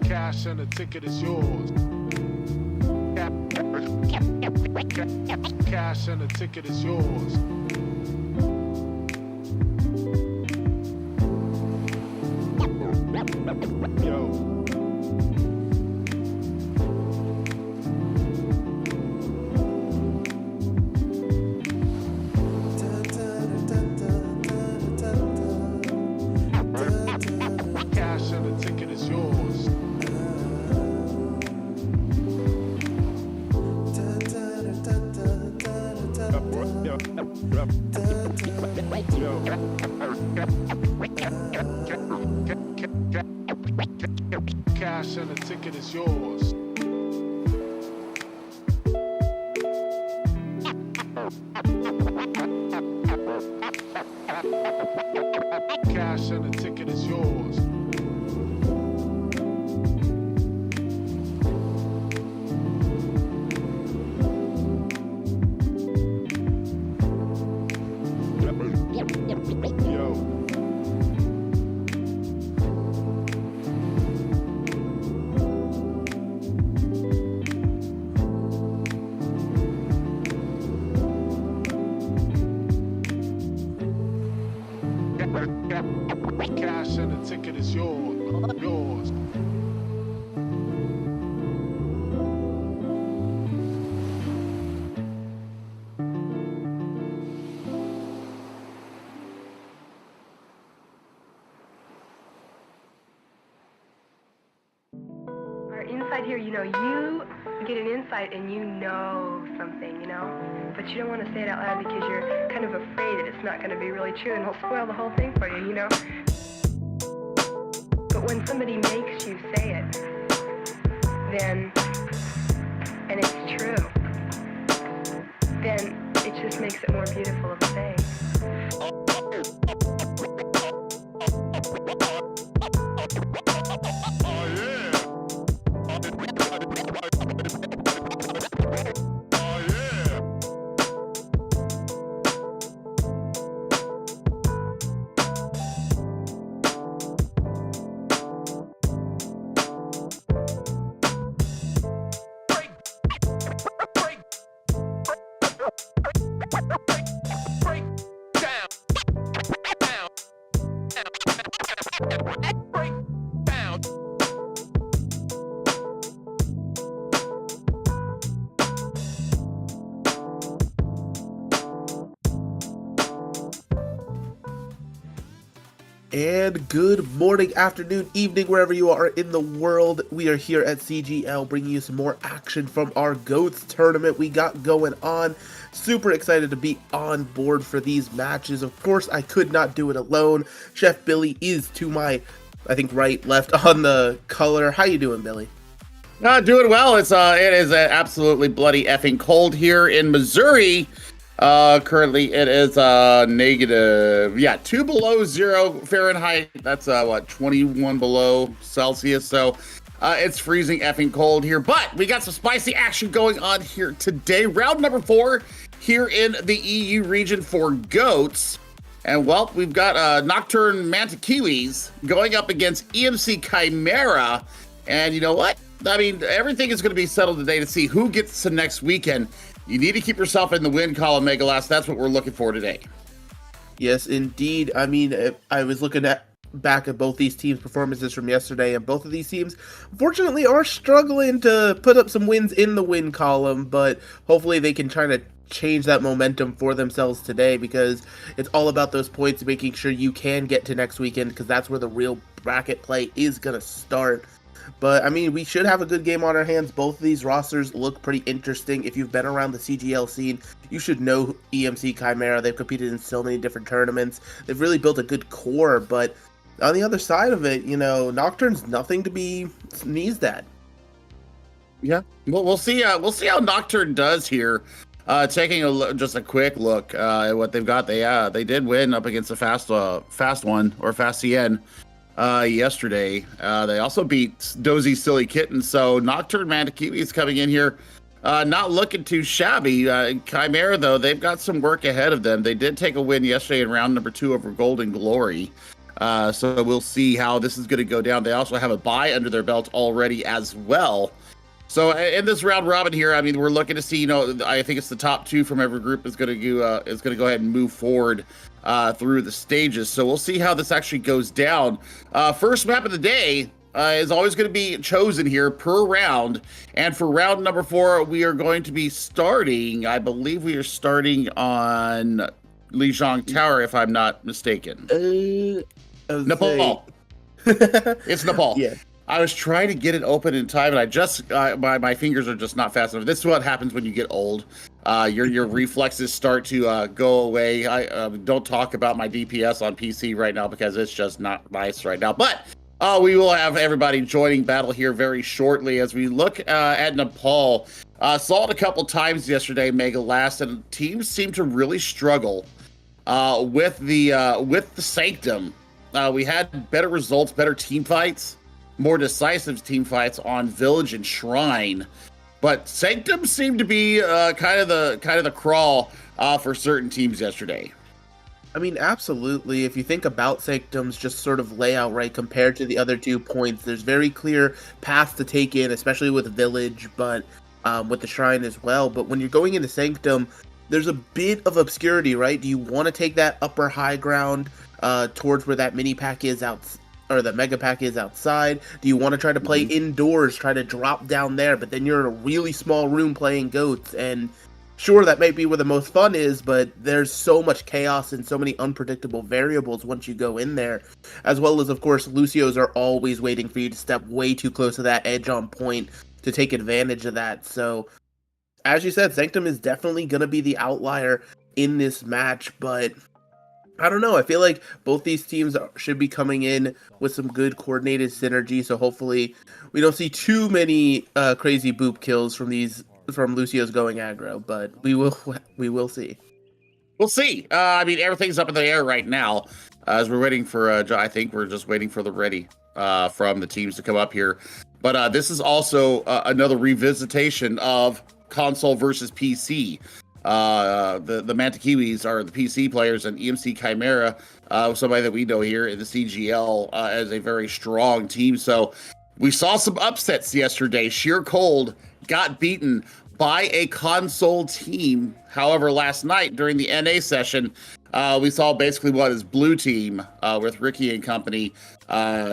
Cash and the ticket is yours. Cash and the ticket is yours. Yo. Cash and the ticket is yours. Cash and the ticket is yours. Cash and the ticket is yours. Yo. Cash and the ticket is yours. Yours. Our insight here, you get an insight and you know something, but you don't want to say it out loud because you're kind of afraid that it's not going to be really true and it'll spoil the whole thing for you, But when somebody makes you say it, then, and it's true, then it just makes it more beautiful of a thing. And good morning, afternoon, evening, wherever you are in the world. We are here at CGL bringing you some more action from our GOATS tournament we got going on. Super excited to be on board for these matches. Of course, I could not do it alone. Chef Billy is to my, I think, right, left on the color. How you doing, Billy? Doing well. It is absolutely bloody effing cold here in Missouri. Currently it is negative, 2 below 0 Fahrenheit. That's 21 below Celsius. So it's freezing effing cold here, but we got some spicy action going on here today. Round number 4 here in the EU region for GOATS. And well, we've got Nocturne Mantikiwis going up against EMC Chimera. And you know what? I mean, everything is going to be settled today to see who gets to next weekend. You need to keep yourself in the win column, Megalast. That's what we're looking for today. Yes, indeed. I mean, I was looking back at both these teams' performances from yesterday, and both of these teams, unfortunately, are struggling to put up some wins in the win column, but hopefully they can try to change that momentum for themselves today, because it's all about those points, making sure you can get to next weekend, because that's where the real bracket play is going to start. But, I mean, we should have a good game on our hands. Both of these rosters look pretty interesting. If you've been around the CGL scene, you should know EMC Chimera. They've competed in so many different tournaments. They've really built a good core, but on the other side of it, Nocturne's nothing to be sneezed at. Yeah, well, we'll see how Nocturne does here. Taking just a quick look at what they've got. They did win up against the Fast One, or Fast CN. Yesterday. They also beat Dozy Silly Kitten. So Nocturne Mantikiwi is coming in here not looking too shabby. Chimera, though, they've got some work ahead of them. They did take a win yesterday in round number 2 over Golden Glory. So we'll see how this is going to go down. They also have a bye under their belt already as well. So in this round robin here, I mean, we're looking to see, I think it's the top 2 from every group is going to go ahead and move forward through the stages. So we'll see how this actually goes down. First map of the day is always going to be chosen here per round. And for round number 4, we are going to be starting, I believe we are starting on Lijiang Tower, if I'm not mistaken. Nepal. It's Nepal. Yeah. I was trying to get it open in time, and I just my fingers are just not fast enough. This is what happens when you get old. Your reflexes start to go away. I don't talk about my DPS on PC right now because it's just not nice right now. But we will have everybody joining battle here very shortly as we look at Nepal. Saw it a couple times yesterday, Mega Last, and teams seem to really struggle with the Sanctum. We had better results, better team fights, more decisive team fights on Village and Shrine, but Sanctum seemed to be kind of the crawl for certain teams yesterday. I mean, absolutely. If you think about Sanctum's just sort of layout, right, compared to the other 2 points, there's very clear paths to take in, especially with Village, but with the Shrine as well. But when you're going into Sanctum, there's a bit of obscurity, right? Do you want to take that upper high ground towards where that mini pack is out, or the mega pack is outside? Do you want to try to play indoors, try to drop down there, but then you're in a really small room playing goats? And sure, that might be where the most fun is, but there's so much chaos and so many unpredictable variables once you go in there. As well as, of course, Lucios are always waiting for you to step way too close to that edge on point to take advantage of that. So, as you said, Sanctum is definitely going to be the outlier in this match, but I don't know. I feel like both these teams should be coming in with some good coordinated synergy, so hopefully we don't see too many crazy boop kills from Lucio's going aggro, but we will see. We'll see. I mean, everything's up in the air right now as we're waiting for. I think we're just waiting for the ready from the teams to come up here. But this is also another revisitation of console versus PC. The Mantikiwis are the PC players, and EMC Chimera, somebody that we know here in the CGL as a very strong team. So we saw some upsets yesterday. Sheer Cold got beaten by a console team. However, last night during the NA session, we saw basically what is Blue Team with Ricky and company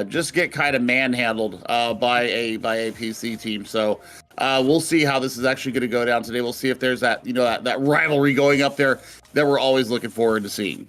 just get kind of manhandled by a PC team. So we'll see how this is actually going to go down today. We'll see if there's that that rivalry going up there that we're always looking forward to seeing.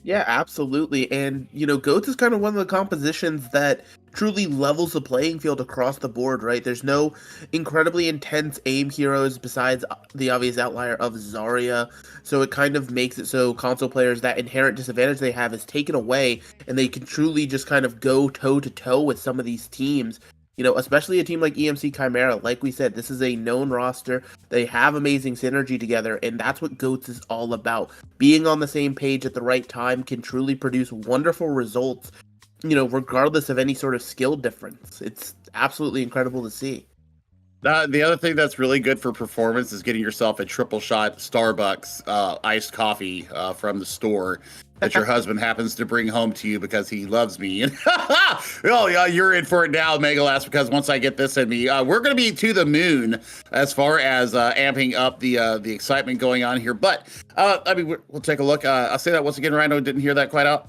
Yeah, absolutely. And, GOATS is kind of one of the compositions that truly levels the playing field across the board, right? There's no incredibly intense aim heroes besides the obvious outlier of Zarya. So it kind of makes it so console players, that inherent disadvantage they have is taken away, and they can truly just kind of go toe-to-toe with some of these teams. Especially a team like EMC Chimera. Like we said, this is a known roster. They have amazing synergy together, and that's what GOATS is all about. Being on the same page at the right time can truly produce wonderful results, regardless of any sort of skill difference. It's absolutely incredible to see. The other thing that's really good for performance is getting yourself a triple shot Starbucks iced coffee from the store that your husband happens to bring home to you because he loves me. Oh, yeah, you're in for it now, Megalast, because once I get this in me, we're going to be to the moon as far as amping up the excitement going on here. But, we'll take a look. I'll say that once again, Rhino didn't hear that quite out.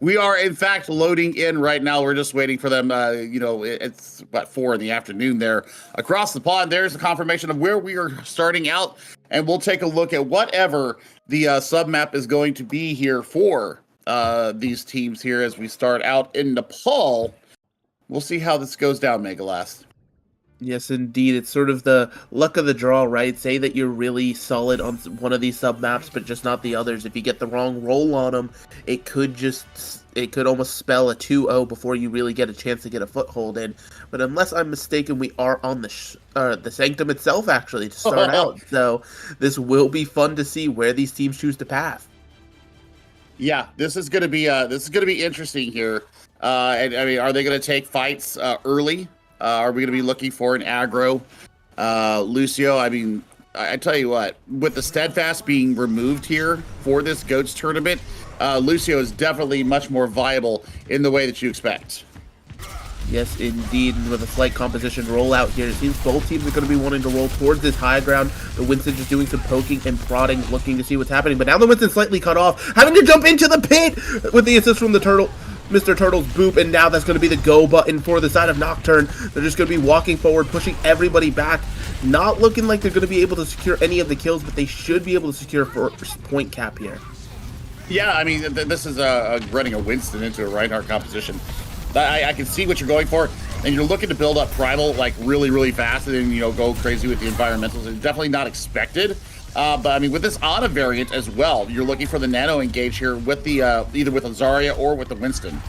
We are, in fact, loading in right now. We're just waiting for them. It's about 4 in the afternoon there. Across the pond, there's a confirmation of where we are starting out, and we'll take a look at whatever the sub-map is going to be here for these teams here as we start out in Nepal. We'll see how this goes down, Megalast. Yes, indeed. It's sort of the luck of the draw, right? Say that you're really solid on one of these sub-maps, but just not the others. If you get the wrong roll on them, it could almost spell a 2-0 before you really get a chance to get a foothold in. But unless I'm mistaken, we are on the Sanctum itself, actually, to start out. So this will be fun to see where these teams choose to path. Yeah, this is going to be interesting here. Are they going to take fights early? Are we going to be looking for an aggro? Lucio, I mean, I tell you what, with the Steadfast being removed here for this GOATS tournament, Lucio is definitely much more viable in the way that you expect. Yes, indeed. And with a slight composition rollout here, it seems both teams are going to be wanting to roll towards this high ground. The Winston just doing some poking and prodding, looking to see what's happening. But now the Winston slightly cut off, having to jump into the pit with the assist from the Turtle. Mr. Turtle's boop, and now that's going to be the go button for the side of Nocturne. They're just going to be walking forward, pushing everybody back. Not looking like they're going to be able to secure any of the kills, but they should be able to secure first point cap here. Yeah, I mean, this is running a Winston into a Reinhardt composition. I can see what you're going for, and you're looking to build up Primal like really, really fast, and then, you know, go crazy with the environmentals. It's definitely not expected. But I mean, with this Ana variant as well, you're looking for the Nano engage here with the either with a Zarya or with the Winston.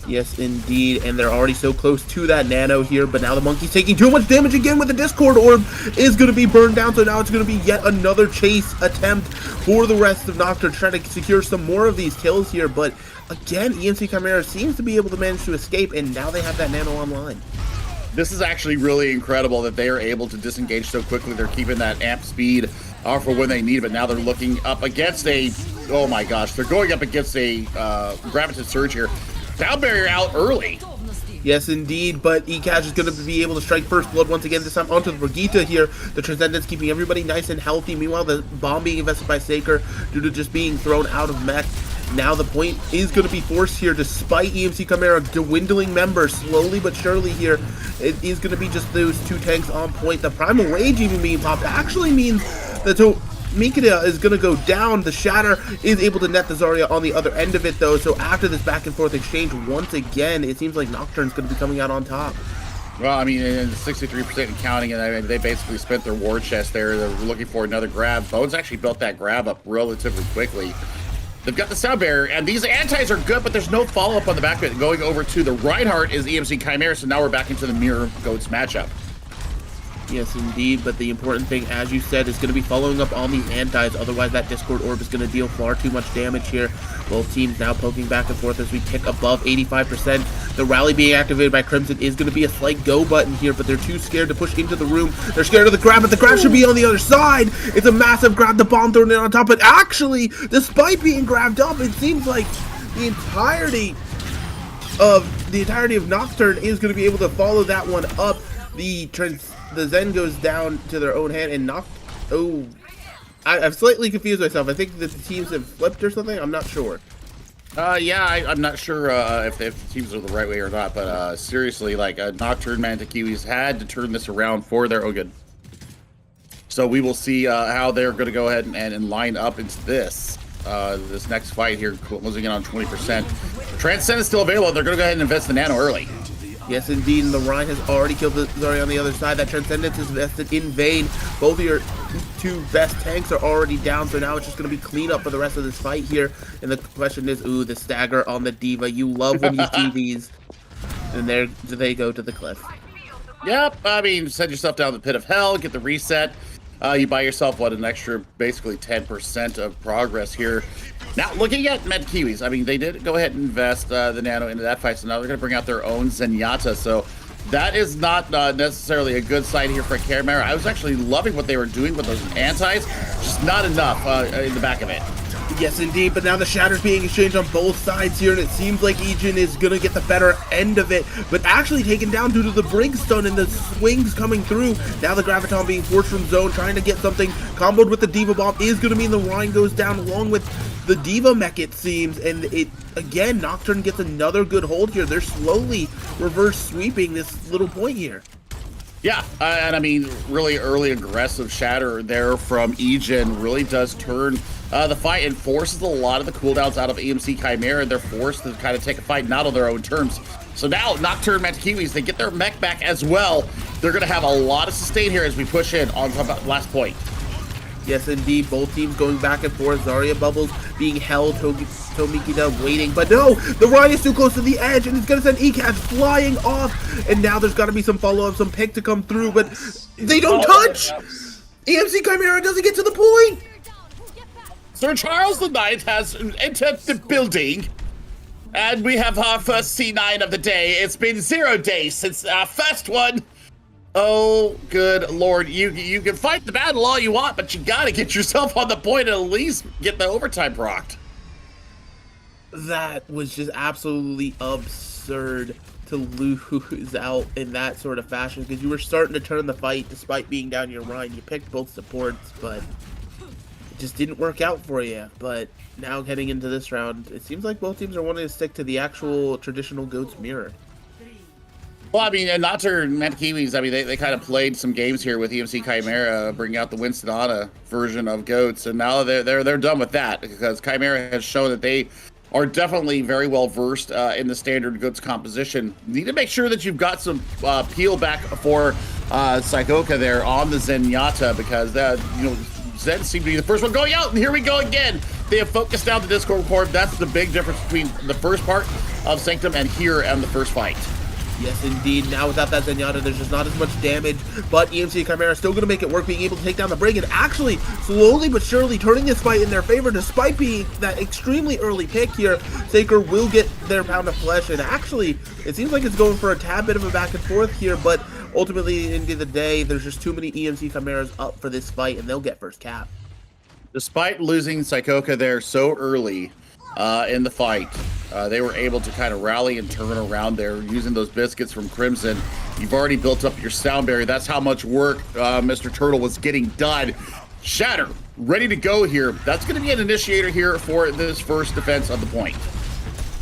Yes, indeed, and they're already so close to that Nano here, but now the Monkey's taking too much damage again with the Discord Orb is going to be burned down, so now it's going to be yet another chase attempt for the rest of Nocturne, trying to secure some more of these kills here, but again, EMC Chimera seems to be able to manage to escape, and now they have that Nano online. This is actually really incredible that they are able to disengage so quickly. They're keeping that amp speed for when they need it, but now they're looking up against a, oh my gosh, they're going up against a Graviton Surge here. Sound Barrier out early. Yes, indeed, but eCash is going to be able to strike first blood once again, this time onto the Brigitte here. The Transcendence keeping everybody nice and healthy. Meanwhile, the bomb being invested by Saker due to just being thrown out of mech. Now the point is going to be forced here, despite EMC Chimera dwindling members slowly but surely here. It is going to be just those two tanks on point. The Primal Rage even being popped actually means that Mikita is going to go down. The Shatter is able to net the Zarya on the other end of it, though. So after this back and forth exchange, once again, it seems like Nocturne's going to be coming out on top. Well, I mean, 63% and counting, and I mean, they basically spent their war chest there. They're looking for another grab. Bones actually built that grab up relatively quickly. They've got the Sound Barrier, and these antis are good, but there's no follow-up on the back of it. Going over to the Reinhardt is EMC Chimera, so now we're back into the Mirror GOATS matchup. Yes, indeed, but the important thing, as you said, is going to be following up on these antis. Otherwise, that Discord Orb is going to deal far too much damage here. Both teams now poking back and forth as we tick above 85%. The rally being activated by Crimson is going to be a slight go button here, but they're too scared to push into the room. They're scared of the grab, but the grab should be on the other side. It's a massive grab, the bomb thrown in on top, but actually, despite being grabbed up, it seems like the entirety of Nocturne is going to be able to follow that one up. The Zen goes down to their own hand and knocked. Oh, I've slightly confused myself. I think that the teams have flipped or something. I'm not sure. Yeah, I'm not sure if the teams are the right way or not, but seriously, like Nocturne Mantikiwis had to turn this around for their own good. So we will see how they're going to go ahead and line up into this next fight here, closing in on 20%. Transcend is still available. They're going to go ahead and invest the Nano early. Yes, indeed, and the Rhine has already killed the Zarya on the other side. That Transcendence is invested in vain. Both of your two best tanks are already down, so now it's just going to be cleanup for the rest of this fight here. And the question is, ooh, the stagger on the Diva. You love when you see these. And there they go to the cliff. Yep, I mean, send yourself down the pit of hell, get the reset. You buy yourself, what, an extra, basically 10% of progress here. Now, looking at Mantikiwis, I mean, they did go ahead and invest the Nano into that fight, so now they're going to bring out their own Zenyatta, so that is not necessarily a good sign here for Chimera. I was actually loving what they were doing with those antis, just not enough in the back of it. Yes, indeed, but now the Shatter's being exchanged on both sides here, and it seems like Ejin is going to get the better end of it, but actually taken down due to the Brimstone and the swings coming through. Now the Graviton being forced from zone, trying to get something comboed with the Diva Bomb is going to mean the Rhine goes down along with the Diva mech, it seems, and it, again, Nocturne gets another good hold here. They're slowly reverse sweeping this little point here. Yeah, and I mean, really early aggressive Shatter there from Ejin really does turn the fight and forces a lot of the cooldowns out of EMC Chimera, and they're forced to kind of take a fight not on their own terms. So now Nocturne Mantikiwis, they get their mech back as well. They're going to have a lot of sustain here as we push in on the last point. Yes, indeed, both teams going back and forth. Zarya Bubbles being held, Tomikita waiting, but no, the Rhine is too close to the edge, and it's going to send eCash flying off, and now there's got to be some follow-up, some pick to come through, but they don't touch! EMC Chimera doesn't get to the point! Sir Charles the Knight has entered the building. And we have our first C9 of the day. It's been 0 days since our first one. Oh, good Lord. You can fight the battle all you want, but you gotta get yourself on the point and at least get the overtime procced. That was just absolutely absurd to lose out in that sort of fashion, because you were starting to turn the fight despite being down your Rhine. You picked both supports, but it just didn't work out for you. But now heading into this round, it seems like both teams are wanting to stick to the actual traditional GOATS mirror. Well, I mean, and Nocturne and Metakiwis, I mean, they kind of played some games here with EMC Chimera, bringing out the Winston Ana version of GOATS, and now they're done with that, because Chimera has shown that they are definitely very well versed in the standard GOATS composition. You need to make sure that you've got some peel back for Psychoka there on the Zenyatta, because Zen seemed to be the first one going out, and here we go again. They have focused down the Discord core. That's the big difference between the first part of Sanctum and here and the first fight. Yes, indeed. Now without that Zenyatta, there's just not as much damage, but EMC Chimera is still going to make it work, being able to take down the Brig, and actually, slowly but surely turning this fight in their favor, despite being that extremely early pick here. Saker will get their pound of flesh, and actually, it seems like it's going for a tad bit of a back and forth here, but ultimately, at the end of the day, there's just too many EMC Chimeras up for this fight, and they'll get first cap. Despite losing Psychoka there so early in the fight, they were able to kind of rally and turn around there using those biscuits from Crimson. You've already built up your sound barrier. That's how much work Mr. Turtle was getting done. Shatter, ready to go here. That's going to be an initiator here for this first defense of the point.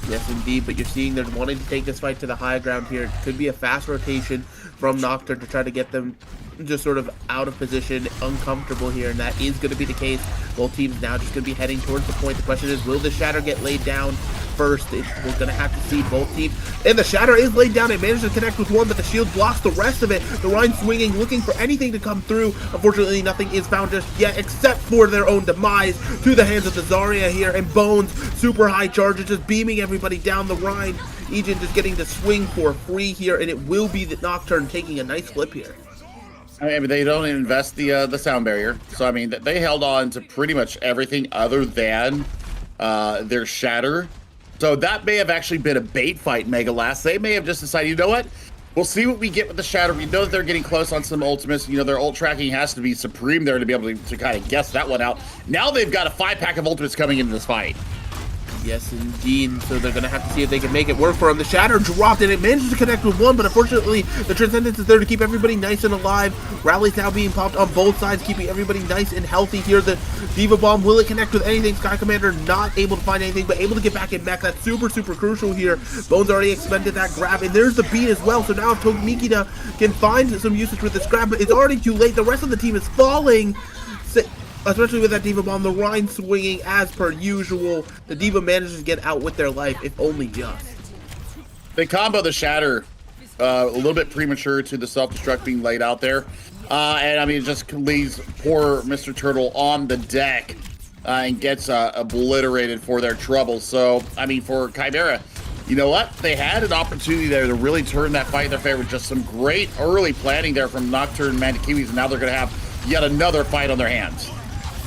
Yes, indeed, but you're seeing they're wanting to take this fight to the high ground here. It could be a fast rotation from Nocturne to try to get them just sort of out of position, uncomfortable here, and that is going to be the case. Both teams now just going to be heading towards the point. The question is, will the Shatter get laid down first? We're going to have to see both teams. And the Shatter is laid down. It managed to connect with one, but the shield blocks the rest of it. The Rhine swinging, looking for anything to come through. Unfortunately, nothing is found just yet, except for their own demise to the hands of the Zarya here. And Bones, super high charges, just beaming everybody down the Rhine. Ejin just getting to swing for free here, and it will be the Nocturne taking a nice flip here. I mean, they don't invest the sound barrier, so I mean, they held on to pretty much everything other than their Shatter. So that may have actually been a bait fight, Megalast. They may have just decided, you know what? We'll see what we get with the Shatter. We know that they're getting close on some ultimates. You know, their ult tracking has to be supreme there to be able to kind of guess that one out. Now they've got a 5-pack of ultimates coming into this fight. Yes, indeed. So they're going to have to see if they can make it work for him. The Shatter dropped, and it manages to connect with one, but unfortunately, the Transcendence is there to keep everybody nice and alive. Rally's now being popped on both sides, keeping everybody nice and healthy here. The Diva Bomb, will it connect with anything? Sky Commander not able to find anything, but able to get back in mech. That's super, super crucial here. Bones already expended that grab, and there's the beat as well. So now if Nikita can find some usage with this grab, but it's already too late. The rest of the team is falling. Especially with that Diva Bomb, the Rhine swinging as per usual. The Diva manages to get out with their life, if only just. They combo the Shatter a little bit premature to the self-destruct being laid out there. And I mean, it just leaves poor Mr. Turtle on the deck and gets obliterated for their trouble. So, I mean, for Chimera, you know what? They had an opportunity there to really turn that fight in their favor. Just some great early planning there from Nocturne and Mandakiwis, and now they're going to have yet another fight on their hands.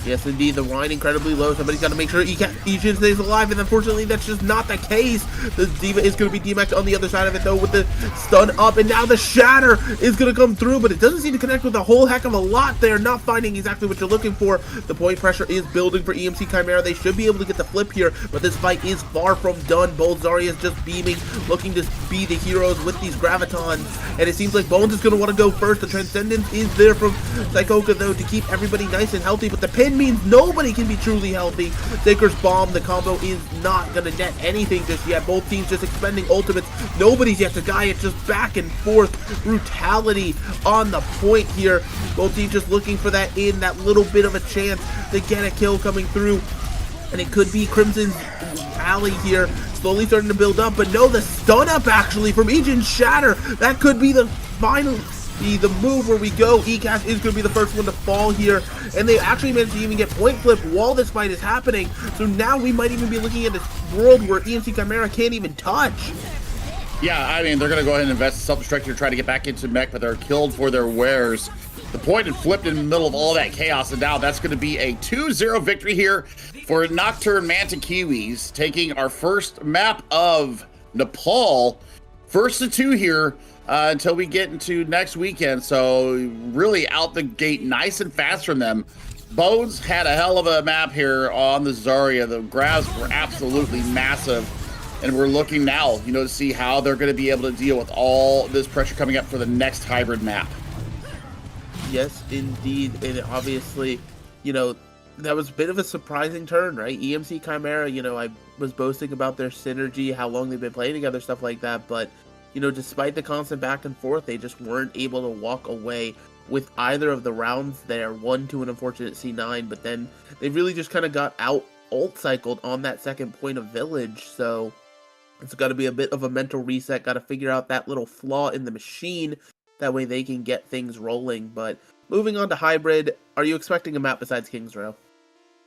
Yes, indeed, the Rhine incredibly low. Somebody's got to make sure Ejin stays alive, and unfortunately, that's just not the case. The Diva is going to be DMX'd on the other side of it, though, with the stun up, and now the Shatter is going to come through, but it doesn't seem to connect with a whole heck of a lot there, not finding exactly what you're looking for. The point pressure is building for EMC Chimera. They should be able to get the flip here, but this fight is far from done. Both Zarya is just beaming, looking to be the heroes with these Gravitons, and it seems like Bones is going to want to go first. The Transcendence is there from Psychoka, though, to keep everybody nice and healthy, but the pin means nobody can be truly healthy. Saker's Bomb, the combo is not going to net anything just yet. Both teams just expending ultimates. Nobody's yet to die. It's just back and forth brutality on the point here. Both teams just looking for that little bit of a chance to get a kill coming through. And it could be Crimson's alley here, slowly starting to build up. But no, the stun up actually from Ejin Shatter. That could be the final... the move where we go. ECAS is going to be the first one to fall here, and they actually managed to even get point flip while this fight is happening. So now we might even be looking at this world where EMC Chimera can't even touch. Yeah, I mean, they're going to go ahead and invest in self-destruct here, try to get back into mech, but they're killed for their wares. the point and flipped in the middle of all that chaos, and now that's going to be a 2-0 victory here for Nocturne Manta Kiwis, taking our first map of Nepal. First to 2 here until we get into next weekend, so really out the gate nice and fast from them. Bones had a hell of a map here on the Zarya. The grabs were absolutely massive, and we're looking now, to see how they're going to be able to deal with all this pressure coming up for the next hybrid map. Yes, indeed. And obviously, that was a bit of a surprising turn, right? EMC Chimera, I was boasting about their synergy, how long they've been playing together, stuff like that. But, despite the constant back and forth, they just weren't able to walk away with either of the rounds there. 1 to an unfortunate C9, but then they really just kind of got out ult cycled on that second point of village. So it's got to be a bit of a mental reset, got to figure out that little flaw in the machine. That way they can get things rolling. But moving on to hybrid, are you expecting a map besides Kings Row?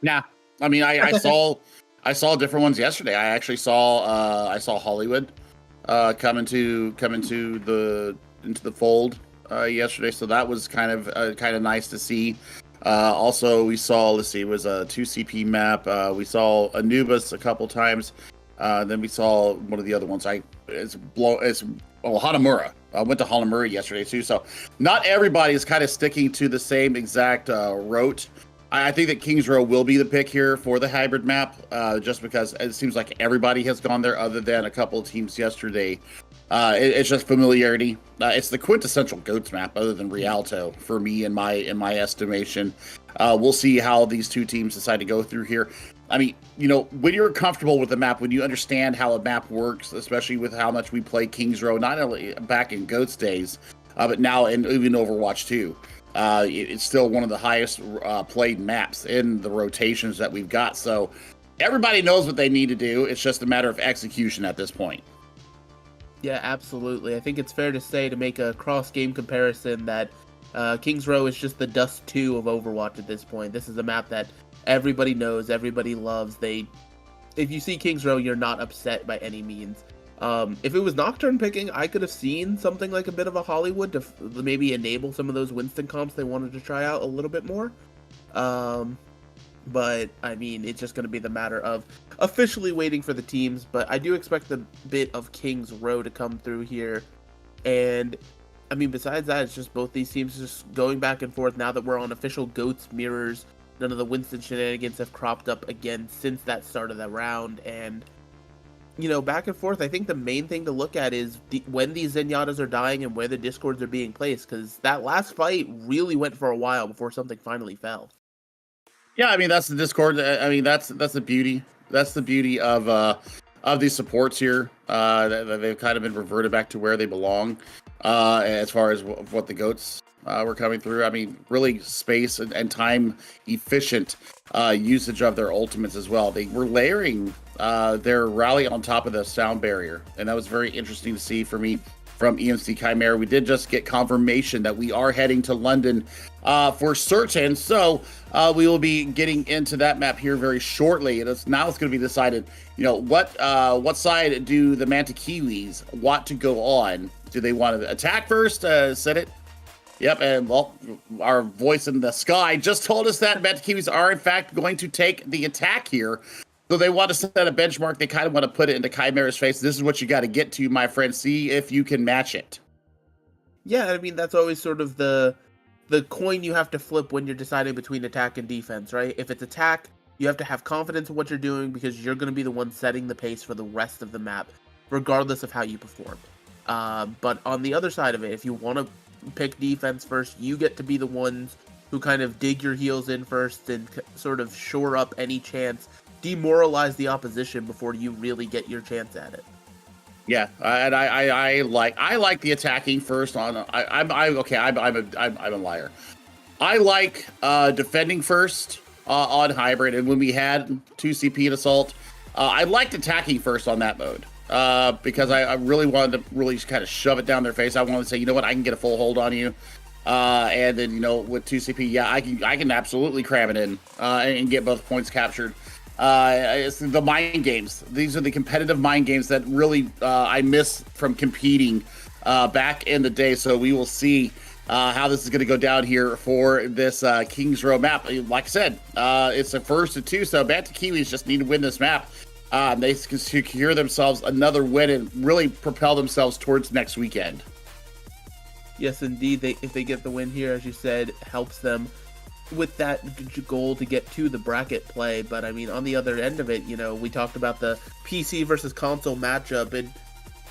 Nah. I mean, I saw different ones yesterday. I actually saw Hollywood come into the fold yesterday, so that was kind of nice to see. Also, we saw, it was a 2CP map. We saw Anubis a couple times. Then we saw one of the other ones. Hanamura. I went to Hanamura yesterday too. So not everybody is kind of sticking to the same exact route. I think that Kings Row will be the pick here for the hybrid map, just because it seems like everybody has gone there other than a couple of teams yesterday. It's just familiarity. It's the quintessential GOATS map other than Rialto for me in my estimation. We'll see how these two teams decide to go through here. I mean, when you're comfortable with the map, when you understand how a map works, especially with how much we play Kings Row, not only back in GOATS days, but now in even Overwatch 2. It's still one of the highest played maps in the rotations that we've got. So everybody knows what they need to do. It's just a matter of execution at this point. Yeah, absolutely. I think it's fair to say, to make a cross-game comparison, that Kings Row is just the Dust 2 of Overwatch at this point. This is a map that everybody knows, everybody loves. If you see Kings Row, you're not upset by any means. If it was Nocturne picking, I could have seen something like a bit of a Hollywood to maybe enable some of those Winston comps they wanted to try out a little bit more. But, I mean, it's just going to be the matter of officially waiting for the teams. But I do expect a bit of Kings Row to come through here. And, I mean, besides that, it's just both these teams just going back and forth now that we're on official GOATS mirrors. None of the Winston shenanigans have cropped up again since that start of the round. And, back and forth, I think the main thing to look at is when these Zenyatas are dying and where the Discords are being placed. Because that last fight really went for a while before something finally fell. Yeah, I mean, that's the Discord. I mean, that's the beauty. That's the beauty of these supports here. They've kind of been reverted back to where they belong as far as what the GOATs were coming through. I mean, really space and time efficient usage of their ultimates as well. They were layering their rally on top of the sound barrier, and that was very interesting to see for me from EMC Chimera. We did just get confirmation that we are heading to London for certain, so we will be getting into that map here very shortly. And now it's going to be decided, what side do the Manta Kiwis want to go on? Do they want to attack first? Set it. Yep, and well, our voice in the sky just told us that Manta Kiwis are in fact going to take the attack here. So they want to set a benchmark. They kind of want to put it into Chimera's face. This is what you got to get to, my friend. See if you can match it. Yeah, I mean, that's always sort of the coin you have to flip when you're deciding between attack and defense, right? If it's attack, you have to have confidence in what you're doing because you're going to be the one setting the pace for the rest of the map, regardless of how you performed. But on the other side of it, if you want to pick defense first, you get to be the ones who kind of dig your heels in first and sort of shore up any chance, demoralize the opposition before you really get your chance at it. Yeah, and I like the attacking first. I'm a liar. I like defending first on hybrid, and when we had 2CP and assault, I liked attacking first on that mode because I really wanted to really kind of shove it down their face. I wanted to say, you know what, I can get a full hold on you. And then, with 2CP, yeah, I can absolutely cram it in and get both points captured. It's the mind games. These are the competitive mind games that really I miss from competing back in the day. So we will see how this is going to go down here for this Kings Row map. Like I said, it's a 1st and 2, so Manta Kiwis just need to win this map. They can secure themselves another win and really propel themselves towards next weekend. Yes, indeed. If they get the win here, as you said, helps them with that goal to get to the bracket play. But I mean, on the other end of it, you know, we talked about the PC versus console matchup, and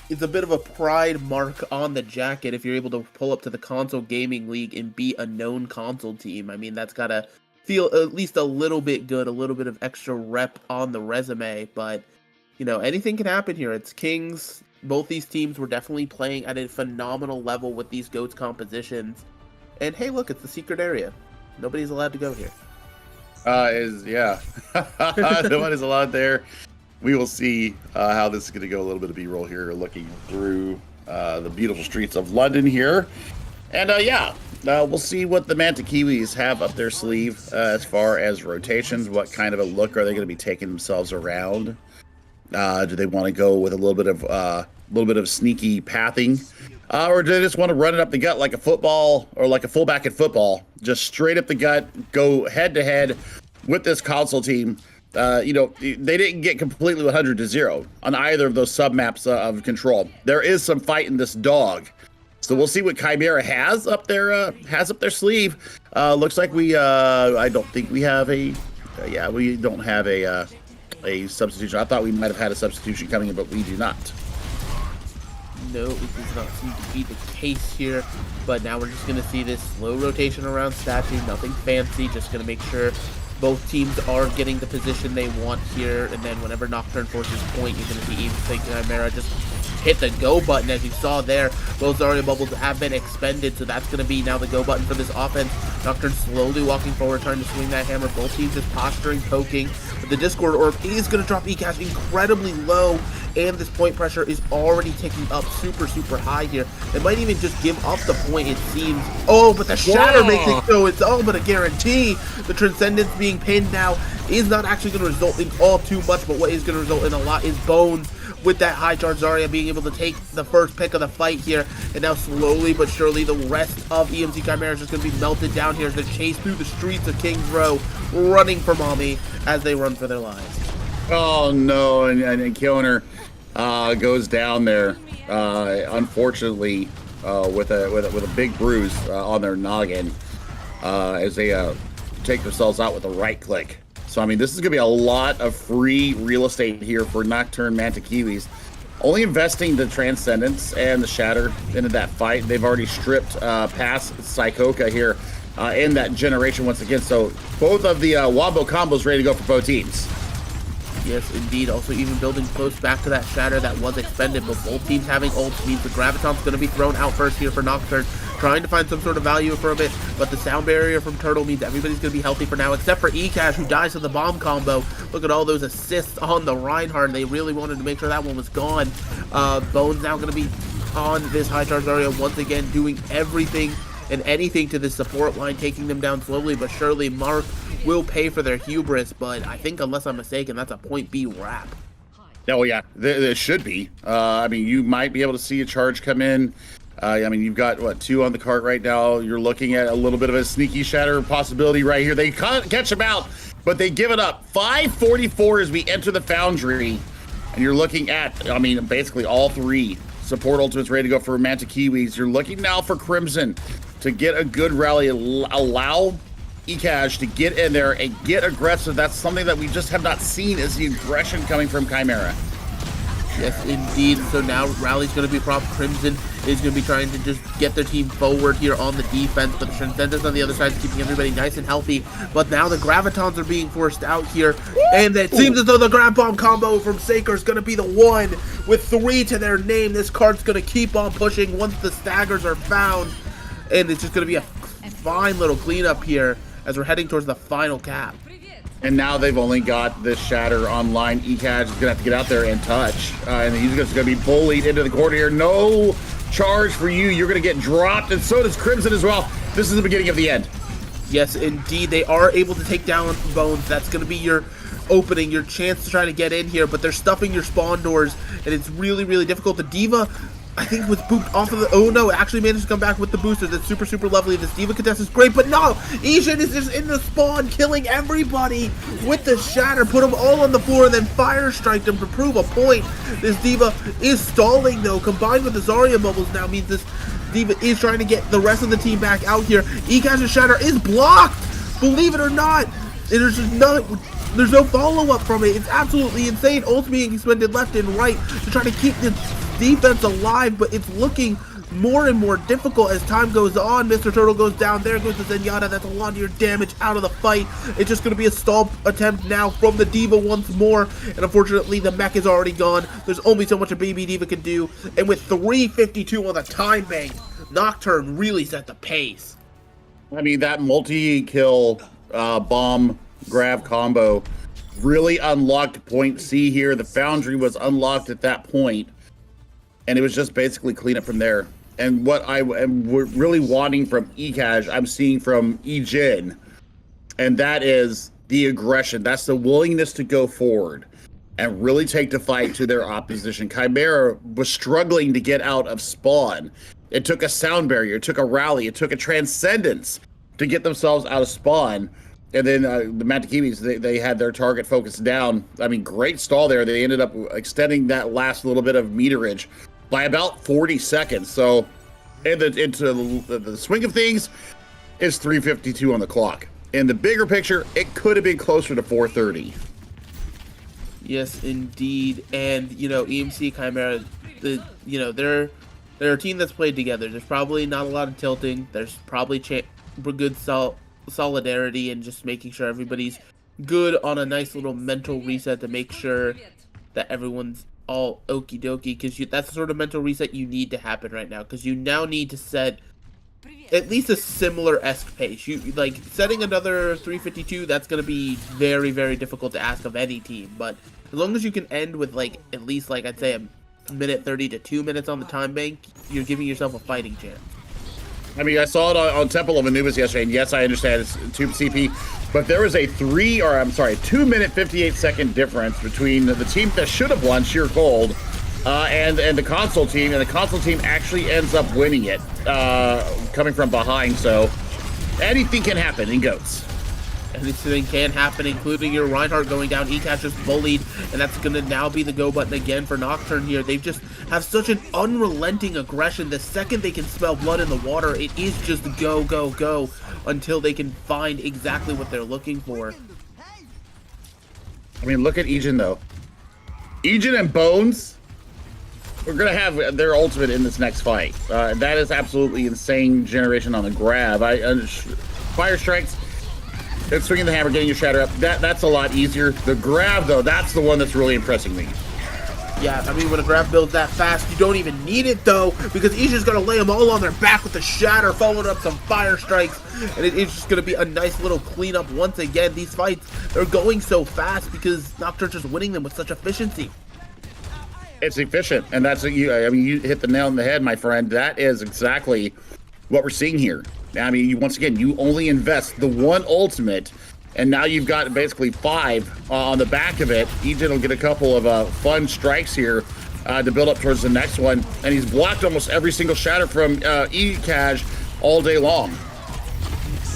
it's a bit of a pride mark on the jacket if you're able to pull up to the console gaming league and beat a known console team. I mean, that's gotta feel at least a little bit good, a little bit of extra rep on the resume. But you know, anything can happen here. It's Kings. Both these teams were definitely playing at a phenomenal level with these GOATS compositions. And hey, look, it's the secret area. Nobody's allowed to go here. No one is allowed there. We will see how this is going to go. A little bit of B-roll here, looking through the beautiful streets of London here. And we'll see what the Manta Kiwis have up their sleeve as far as rotations. What kind of a look are they going to be taking themselves around? Do they want to go with a little bit of sneaky pathing? Or do they just want to run it up the gut like a football or like a fullback in football? Just straight up the gut, go head to head with this console team. They didn't get completely 100-0 on either of those sub maps of Control. There is some fight in this dog. So we'll see what Chimera has up their sleeve. Looks like I don't think we have we don't have a substitution. I thought we might have had a substitution coming in, but we do not. No, it does not seem to be the case here, but now we're just going to see this slow rotation around statue, nothing fancy, just going to make sure both teams are getting the position they want here, and then whenever Nocturne forces point, you're going to see Even Chimera just hit the go button. As you saw there, those Zarya bubbles have been expended, so that's going to be now the go button for this offense. Nocturne slowly walking forward, trying to swing that hammer. Both teams just posturing, poking. But the Discord Orb is going to drop eCash incredibly low, and this point pressure is already ticking up super, super high here. They might even just give up the point, it seems. Oh, but the Shatter makes it so it's all but a guarantee. The Transcendence being pinned now is not actually going to result in all too much, but what is going to result in a lot is Bones with that high charge Zarya being able to take the first pick of the fight here. And now slowly but surely the rest of EMC Chimera is just going to be melted down here as they chase through the streets of Kings Row, running for mommy as they run for their lives. Oh no, and Kilner goes down there, unfortunately, with a big bruise on their noggin as they take themselves out with a right click. So I mean, this is gonna be a lot of free real estate here for Nocturne Manta Kiwis. Only investing the Transcendence and the Shatter into that fight. They've already stripped past Psychoka here in that generation once again. So both of the Wombo combos ready to go for both teams. Yes, indeed. Also, even building close back to that Shatter that was expended, but both teams having ults means the Graviton's going to be thrown out first here for Nocturne, trying to find some sort of value from it, but the sound barrier from Turtle means everybody's going to be healthy for now, except for eCash, who dies to the bomb combo. Look at all those assists on the Reinhardt. They really wanted to make sure that one was gone. Bones now going to be on this high charge area once again, doing everything and anything to the support line, taking them down slowly but surely. Mark will pay for their hubris, but I think, unless I'm mistaken, that's a point B wrap. Oh yeah, there should be. I mean, you might be able to see a charge come in. I mean, you've got, what, 2 on the cart right now. You're looking at a little bit of a sneaky Shatter possibility right here. They catch him out, but they give it up. 5:44 as we enter the Foundry, and you're looking at, I mean, basically all 3 support ultimates ready to go for Manta Kiwis. You're looking now for Crimson to get a good rally, allow eCash to get in there and get aggressive. That's something that we just have not seen, is the aggression coming from Chimera. Yes, indeed. So now Rally's going to be prop. Crimson is going to be trying to just get their team forward here on the defense, but the Transcendence on the other side is keeping everybody nice and healthy. But now the Gravitons are being forced out here, and it seems as though the Grab Bomb combo from Saker is going to be the one with 3 to their name. This card's going to keep on pushing once the staggers are found, and it's just going to be a fine little cleanup here as we're heading towards the final cap. And now they've only got this Shatter online. eCash is going to have to get out there and touch. And he's just going to be bullied into the corner here. No charge for you. You're going to get dropped. And so does Crimson as well. This is the beginning of the end. Yes, indeed. They are able to take down Bones. That's going to be your opening, your chance to try to get in here. But they're stuffing your spawn doors. And it's really, really difficult. The D.Va I think was booped off of the... Oh, no, it actually managed to come back with the booster. That's super, super lovely. This D.Va contest is great, but no! Ijin is just in the spawn, killing everybody with the shatter. Put them all on the floor and then fire strike them to prove a point. This D.Va is stalling, though. Combined with the Zarya bubbles now means this D.Va is trying to get the rest of the team back out here. eCash's shatter is blocked! Believe it or not! There's just there's no follow-up from it. It's absolutely insane. Ults being expended left and right to try to keep the defense alive, but it's looking more and more difficult as time goes on. Mr. Turtle goes down. There goes the Zenyatta. That's a lot of your damage out of the fight. It's just going to be a stall attempt now from the D.Va once more, and unfortunately the mech is already gone. There's only so much a baby D.Va can do, and with 3:52 on the time bank, Nocturne really set the pace. I mean, that multi-kill bomb grab combo really unlocked point C here. The Foundry was unlocked at that point, and it was just basically clean up from there. And what I am really wanting from eCash, I'm seeing from Ijin, and that is the aggression. That's the willingness to go forward and really take the fight to their opposition. Chimera was struggling to get out of spawn. It took a sound barrier, it took a rally, it took a transcendence to get themselves out of spawn. And then the Mantiquinis, they had their target focused down. I mean, great stall there. They ended up extending that last little bit of meterage by about 40 seconds. So into the swing of things, is 3:52 on the clock. In the bigger picture, it could have been closer to 4:30. Yes, indeed. And, EMC Chimera, they're a team that's played together. There's probably not a lot of tilting. There's probably good solidarity and just making sure everybody's good on a nice little mental reset to make sure that everyone's all okie dokie, because that's the sort of mental reset you need to happen right now, because you now need to set at least a similar-esque pace. You setting another 3:52, that's going to be very, very difficult to ask of any team, but as long as you can end with at least I'd say a minute 30 to 2 minutes on the time bank, you're giving yourself a fighting chance. I mean, I saw it on Temple of Anubis yesterday, and yes, I understand it's Tube CP, but there was a 2 minute 58 second difference between the team that should have won, Sheer Gold, and the console team, and the console team actually ends up winning it, coming from behind. So anything can happen in GOATS. Anything can happen, including your Reinhardt going down. eCash is bullied, and that's going to now be the go button again for Nocturne here. They just have such an unrelenting aggression. The second they can smell blood in the water, it is just go, go, go until they can find exactly what they're looking for. I mean, look at Ijin, though. Ijin and Bones, we're going to have their ultimate in this next fight. That is absolutely insane generation on the grab. Fire strikes. And swinging the hammer, getting your shatter up, that's a lot easier. The grab, though, that's the one that's really impressing me. Yeah, I mean, when a grab builds that fast, you don't even need it, though, because he's just going to lay them all on their back with the shatter, following up some fire strikes, and it is just going to be a nice little cleanup once again. These fights, they're going so fast because Nocturne's just winning them with such efficiency. It's efficient, and you hit the nail on the head, my friend. That is exactly what we're seeing here. I mean, once again, you only invest the one ultimate, and now you've got basically 5 on the back of it. Ijin will get a couple of fun strikes here to build up towards the next one, and he's blocked almost every single shatter from eCash all day long.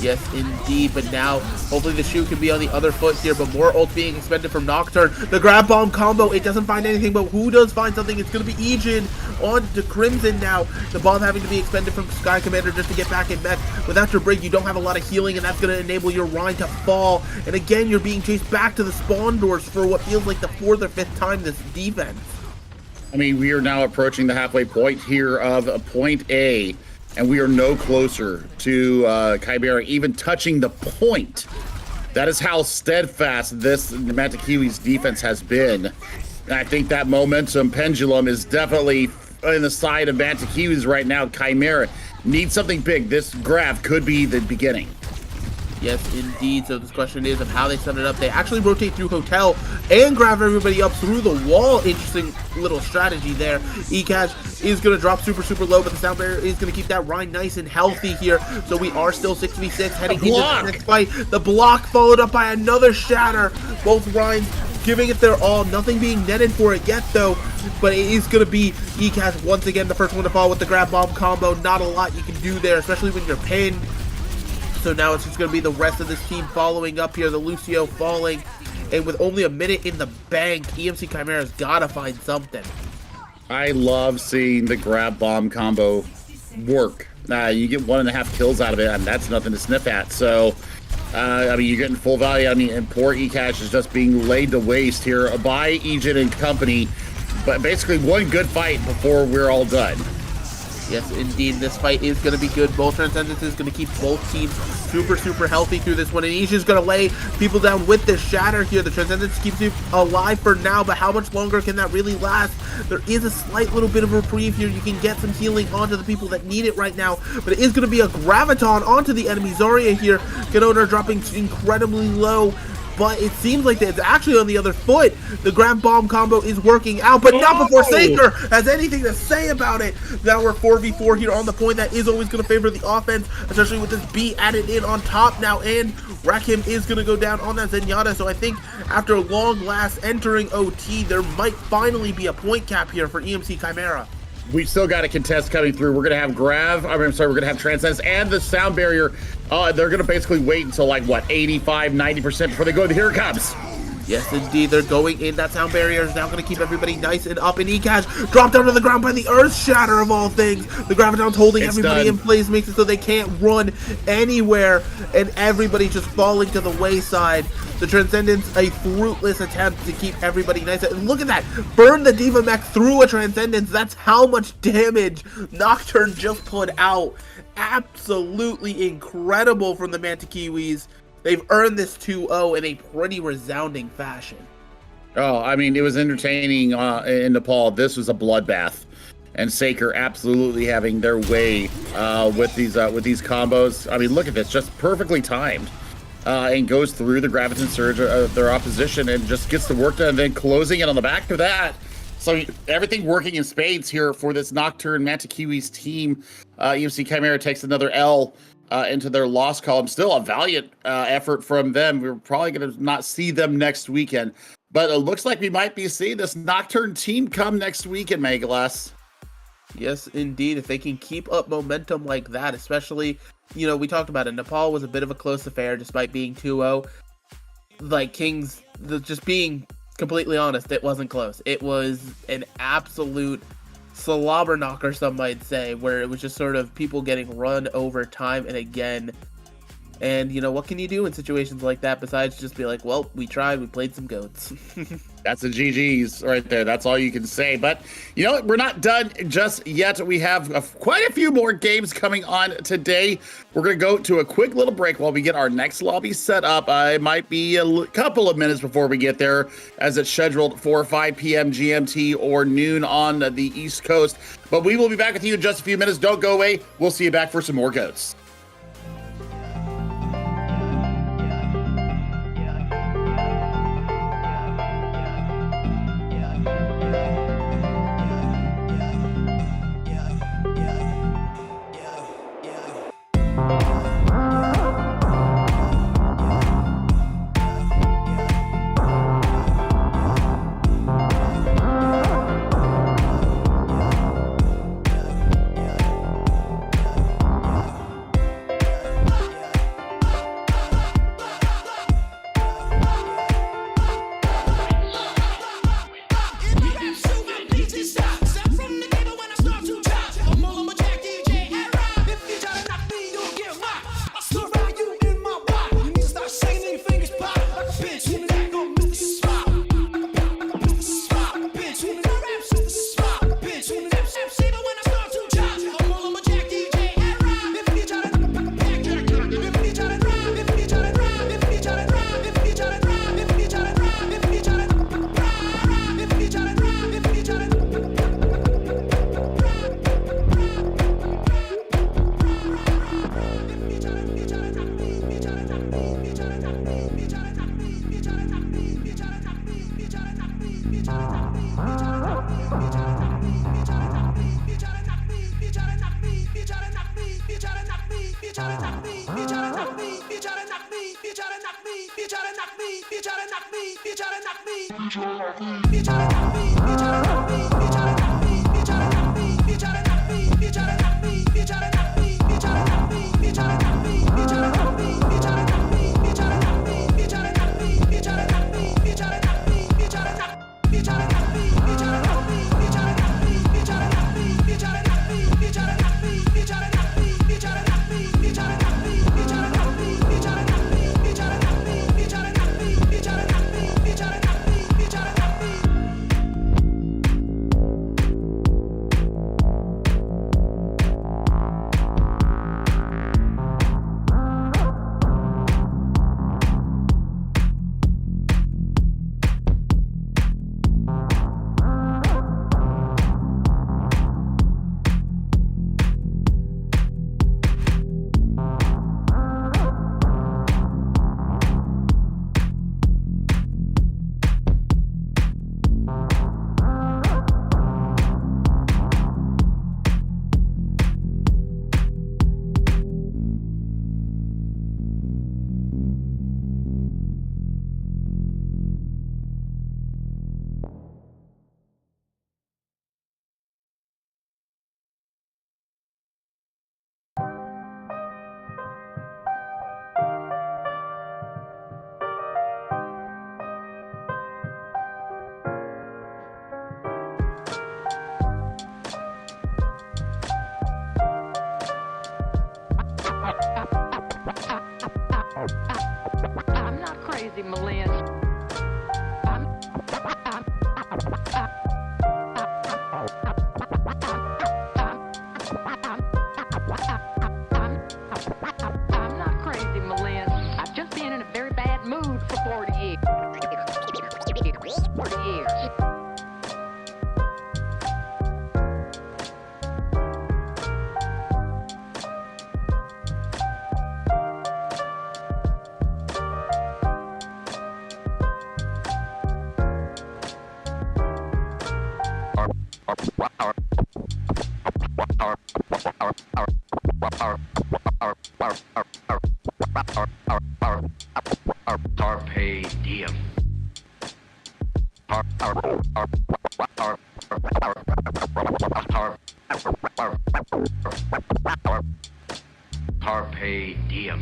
Yes, indeed, but now, hopefully the shoe can be on the other foot here, but more ult being expended from Nocturne. The grab bomb combo, it doesn't find anything, but who does find something? It's going to be Ijin on to Crimson now. The bomb having to be expended from Sky Commander just to get back in mech. Without your break, you don't have a lot of healing, and that's going to enable your Rhine to fall. And again, you're being chased back to the spawn doors for what feels like the 4th or 5th time this defense. I mean, we are now approaching the halfway point here of point A, and we are no closer to Chimera even touching the point. That is how steadfast this Mantiqui's defense has been. And I think that momentum pendulum is definitely in the side of Mantiqui's right now. Chimera needs something big. This grab could be the beginning. Yes, indeed. So this question is of how they set it up. They actually rotate through Hotel and grab everybody up through the wall. Interesting little strategy there. eCash is going to drop super, super low, but the sound barrier is going to keep that Rhine nice and healthy here. So we are still 6v6 heading into the next fight. The block followed up by another shatter. Both Rhines giving it their all. Nothing being netted for it yet, though. But it is going to be eCash once again, the first one to fall with the grab bomb combo. Not a lot you can do there, especially when you're pinned. So now it's just going to be the rest of this team following up here. The Lucio falling. And with only a minute in the bank, EMC Chimera's got to find something. I love seeing the grab bomb combo work. You get 1.5 kills out of it, and that's nothing to sniff at. So, I mean, you're getting full value. I mean, and poor eCash is just being laid to waste here by Ejin and company. But basically, one good fight before we're all done. Yes, indeed, this fight is going to be good. Both Transcendence is going to keep both teams super, super healthy through this one. And Isha's going to lay people down with the Shatter here. The Transcendence keeps you alive for now, but how much longer can that really last? There is a slight little bit of reprieve here. You can get some healing onto the people that need it right now, but it is going to be a Graviton onto the enemy. Zarya here, Ganona dropping incredibly low. But it seems like it's actually on the other foot. The grab bomb combo is working out, but not before Saker has anything to say about it. Now we're 4v4 here on the point. That is always going to favor the offense, especially with this B added in on top now. And Rakim is going to go down on that Zenyatta. So I think after long last entering OT, there might finally be a point cap here for EMC Chimera. We still got a contest coming through. We're going to have we're going to have Transcendence and the sound barrier. They're going to basically wait until like, what, 85, 90% before they go. Here it comes. Yes, indeed, they're going in. That sound barrier is now going to keep everybody nice and up. And eCash dropped down to the ground by the Earth Shatter of all things. The Graviton's holding everybody in place, makes it so they can't run anywhere. And everybody just falling to the wayside. The Transcendence, a fruitless attempt to keep everybody nice. And look at that. Burn the D.Va mech through a Transcendence. That's how much damage Nocturne just put out. Absolutely incredible from the Mantikiwis. They've earned this 2-0 in a pretty resounding fashion. Oh, I mean, it was entertaining in Nepal. This was a bloodbath. And Saker absolutely having their way with these combos. I mean, look at this, just perfectly timed. And goes through the Graviton Surge of their opposition and just gets the work done, and then closing it on the back of that. So everything working in spades here for this Nocturne Mantikiwis team. EMC Chimera takes another L into their loss column. Still a valiant effort from them. We're probably going to not see them next weekend. But it looks like we might be seeing this Nocturne team come next weekend, Megalas. Yes, indeed. If they can keep up momentum like that, especially, you know, we talked about it. Nepal was a bit of a close affair despite being 2-0. Like, Kings, just being completely honest, it wasn't close. It was an absolute slobber knocker, some might say, where it was just sort of people getting run over time and again. And, you know, what can you do in situations like that besides just be like, well, we tried, we played some goats. That's the GG's right there. That's all you can say. But, you know, we're not done just yet. We have quite a few more games coming on today. We're going to go to a quick little break while we get our next lobby set up. It might be a couple of minutes before we get there, as it's scheduled for 5 p.m. GMT or noon on the East Coast. But we will be back with you in just a few minutes. Don't go away. We'll see you back for some more goats. I'm not crazy, Malin. I'm not crazy, Malin. I've just been in a very bad mood for 40 years. 40 years. Carpe diem. Carpe diem.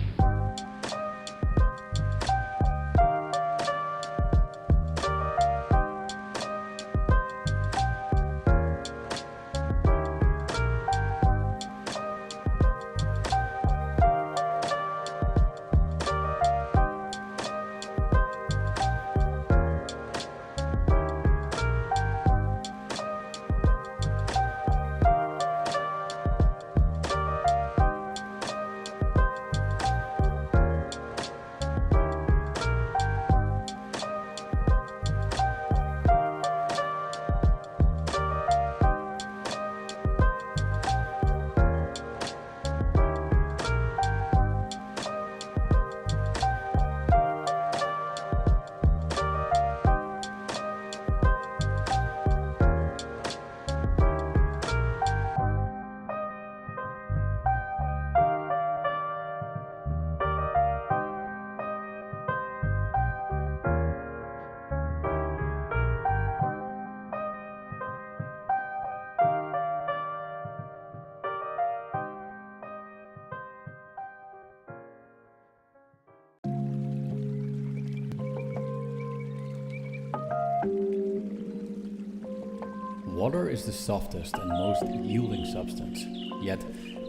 Water is the softest and most yielding substance, yet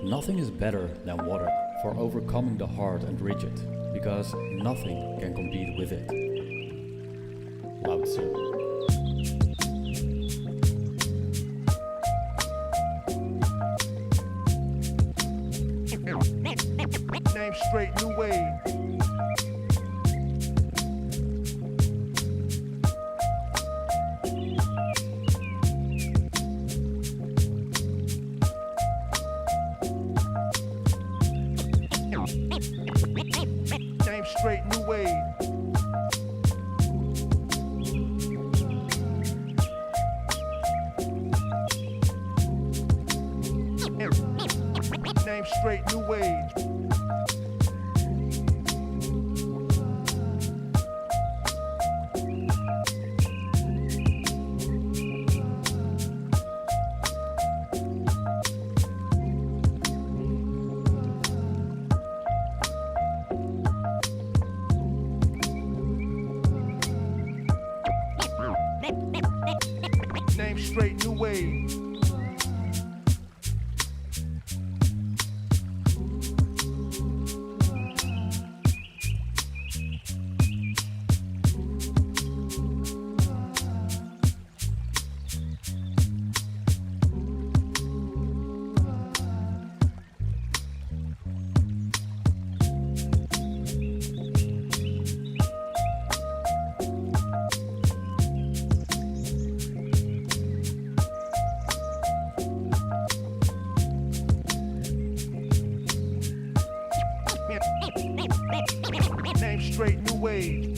nothing is better than water for overcoming the hard and rigid, because nothing can compete with it. Lao Tzu. Name straight, new wave. Name straight, new wave. Name straight, new wave. Name straight new wave. Name straight new wave.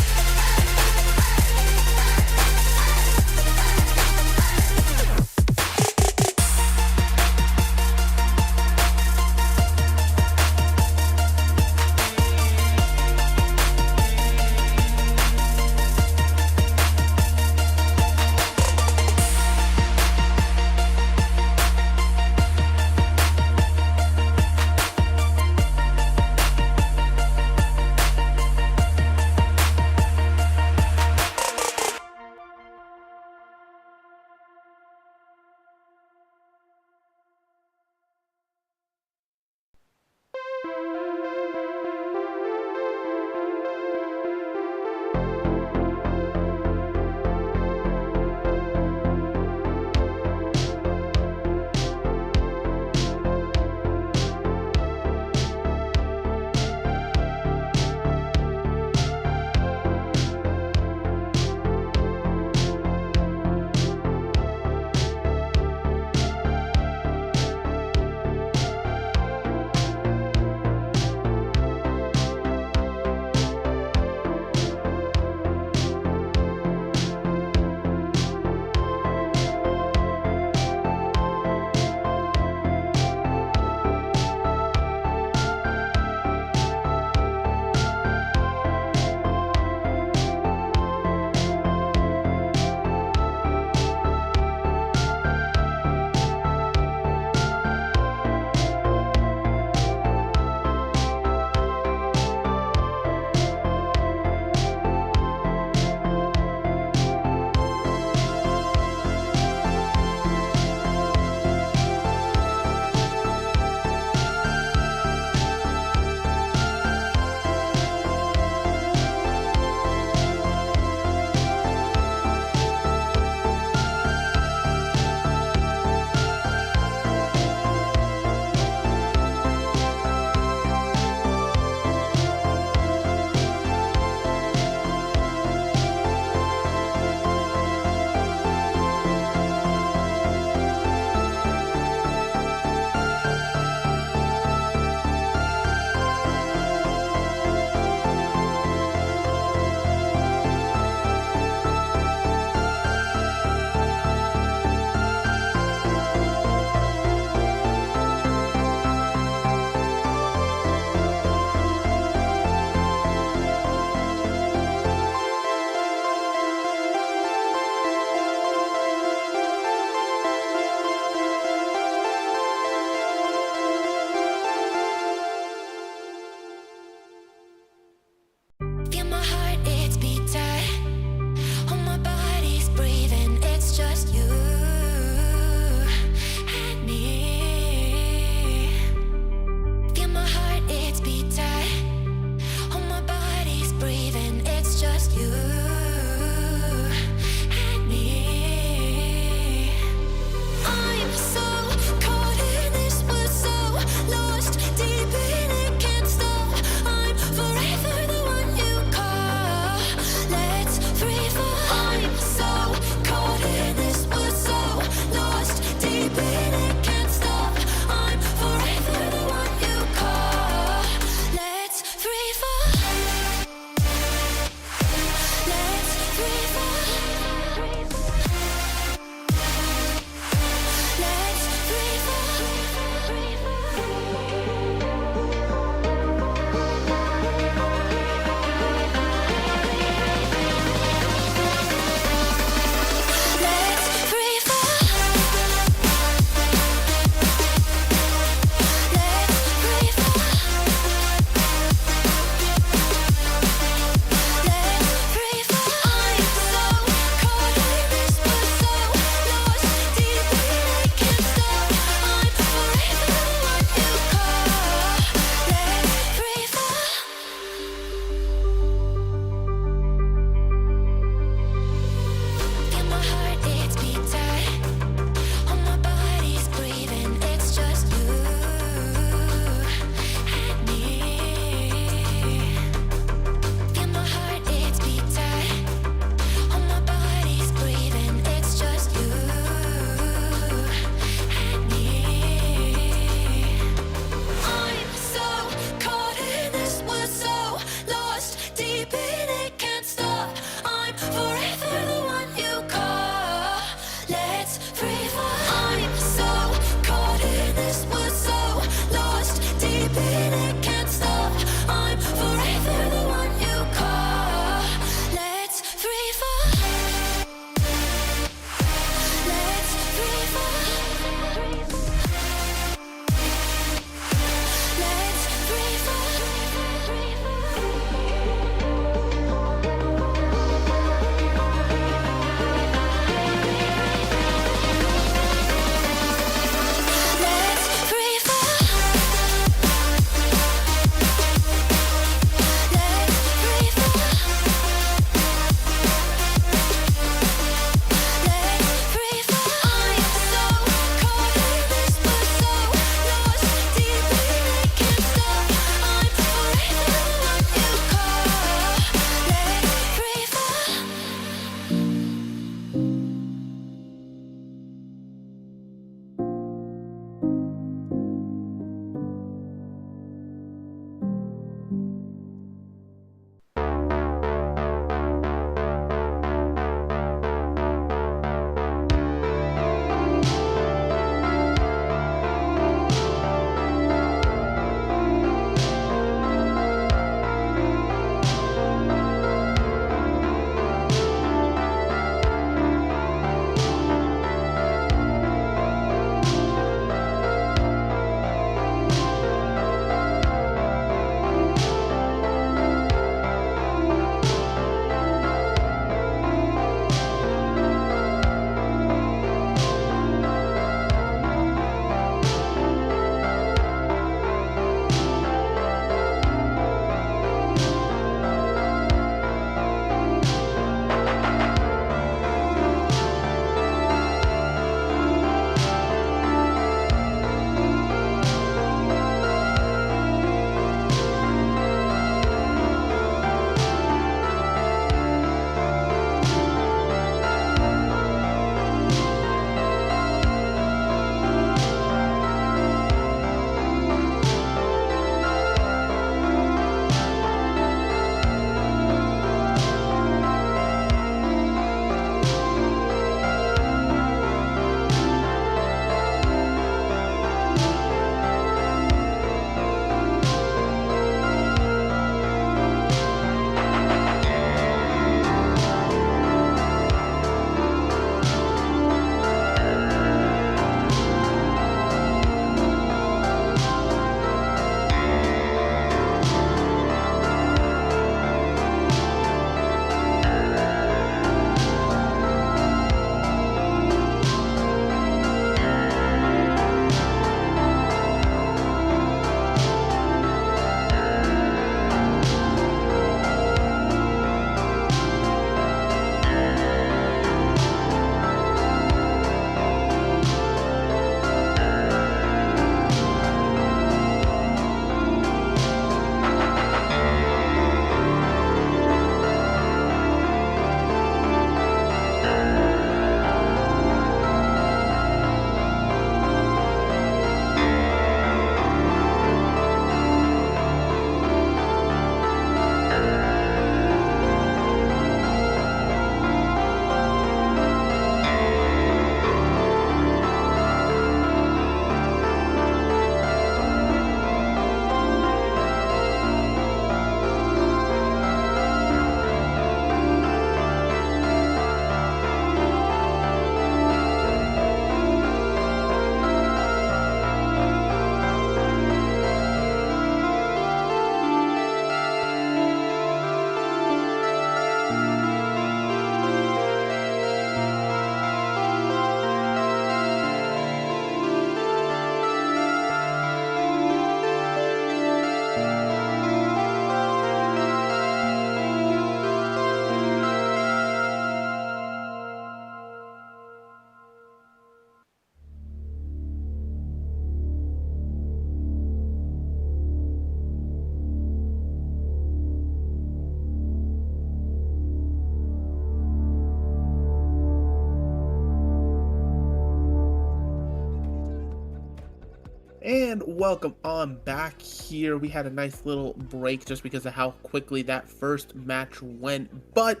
And welcome on back here. We had a nice little break just because of how quickly that first match went. But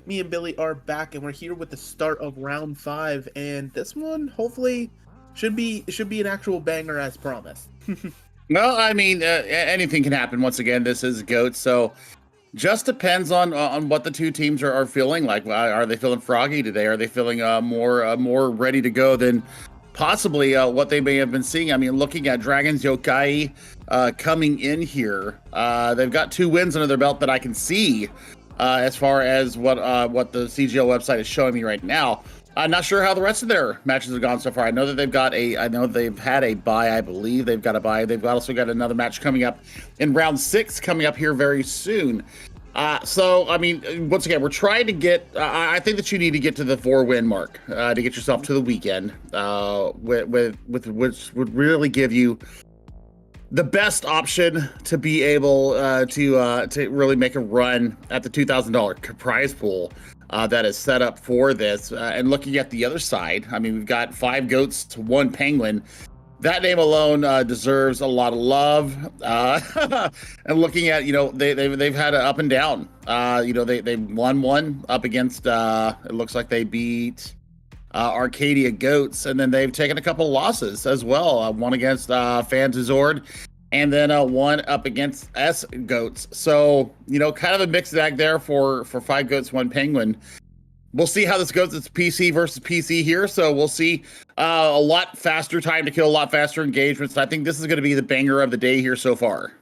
me and Billy are back and we're here with the start of round 5. And this one hopefully should be an actual banger as promised. Well, I mean, anything can happen. Once again, this is GOAT, so just depends on what the two teams are feeling like. Are they feeling froggy today? Are they feeling more ready to go than possibly what they may have been seeing? I mean, looking at Dragons Yokai coming in here, they've got 2 wins under their belt that I can see as far as what the CGL website is showing me right now. I'm not sure how the rest of their matches have gone so far. I know that they've had a bye. I believe they've got a bye. They've also got another match coming up in round 6 coming up here very soon. So, I mean, once again, we're trying to get, I think that you need to get to the 4-win mark to get yourself to the weekend, with which would really give you the best option to be able to really make a run at the $2,000 prize pool that is set up for this. And looking at the other side, I mean, we've got 5 goats to 1 penguin. That name alone deserves a lot of love. And looking at, they've had an up and down. They won one up against, it looks like they beat Arcadia Goats, and then they've taken a couple losses as well. One against Fantazord, and then one up against S Goats. So, kind of a mixed bag there for 5 goats, 1 penguin. We'll see how this goes. It's PC versus PC here, so we'll see a lot faster time to kill, a lot faster engagements. I think this is going to be the banger of the day here so far.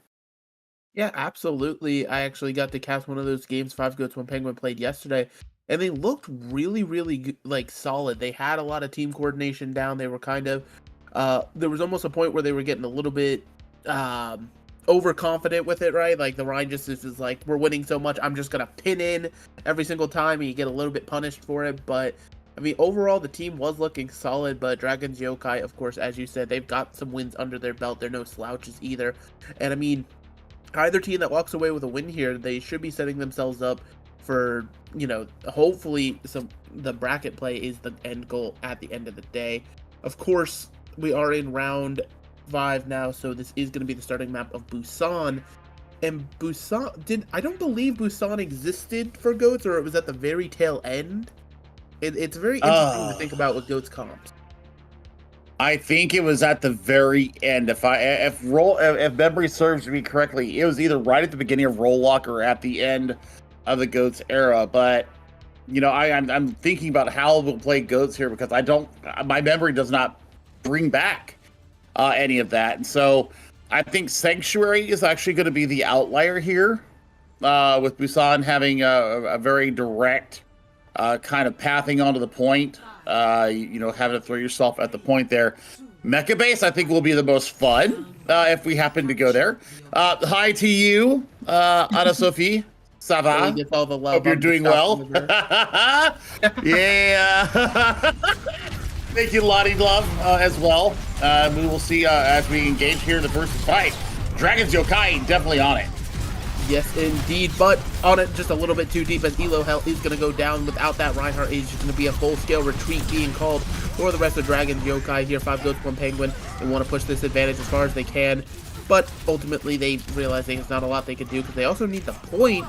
Yeah, absolutely. I actually got to cast one of those games 5 goats, 1 penguin played yesterday, and they looked really, really solid. They had a lot of team coordination down. They were kind of there was almost a point where they were getting a little bit overconfident with it, right? Like the Ryan just is like, we're winning so much, I'm just gonna pin in every single time, and you get a little bit punished for it. But I mean, overall the team was looking solid. But Dragons Yokai, of course, as you said, they've got some wins under their belt. They're no slouches either. And I mean, either team that walks away with a win here, they should be setting themselves up for, hopefully the bracket play is the end goal at the end of the day. Of course, we are in round 5 now, so this is going to be the starting map of Busan. And Busan I don't believe Busan existed for goats, or it was at the very tail end. It's very interesting to think about with goats comps. I think it was at the very end. If memory serves me correctly, it was either right at the beginning of Roll Lock or at the end of the goats era. But I'm thinking about how we'll play goats here, because my memory does not bring back any of that. And so I think Sanctuary is actually going to be the outlier here, with Busan having a very direct kind of pathing onto the point, having to throw yourself at the point there. Mecha Base, I think, will be the most fun if we happen to go there. Hi to you, Ana Sophie. Ça va? All the love. Hope you're doing well. Yeah. Thank you, Lottie Love, as well. We will see as we engage here in the first fight. Dragons Yokai definitely on it. Yes, indeed, but on it just a little bit too deep, as Elo Hell is going to go down. Without that, Reinhardt is just going to be a full-scale retreat being called for the rest of Dragons Yokai here. 5 goats, 1 penguin. They want to push this advantage as far as they can, but ultimately they realizing it's not a lot they can do, because they also need the point.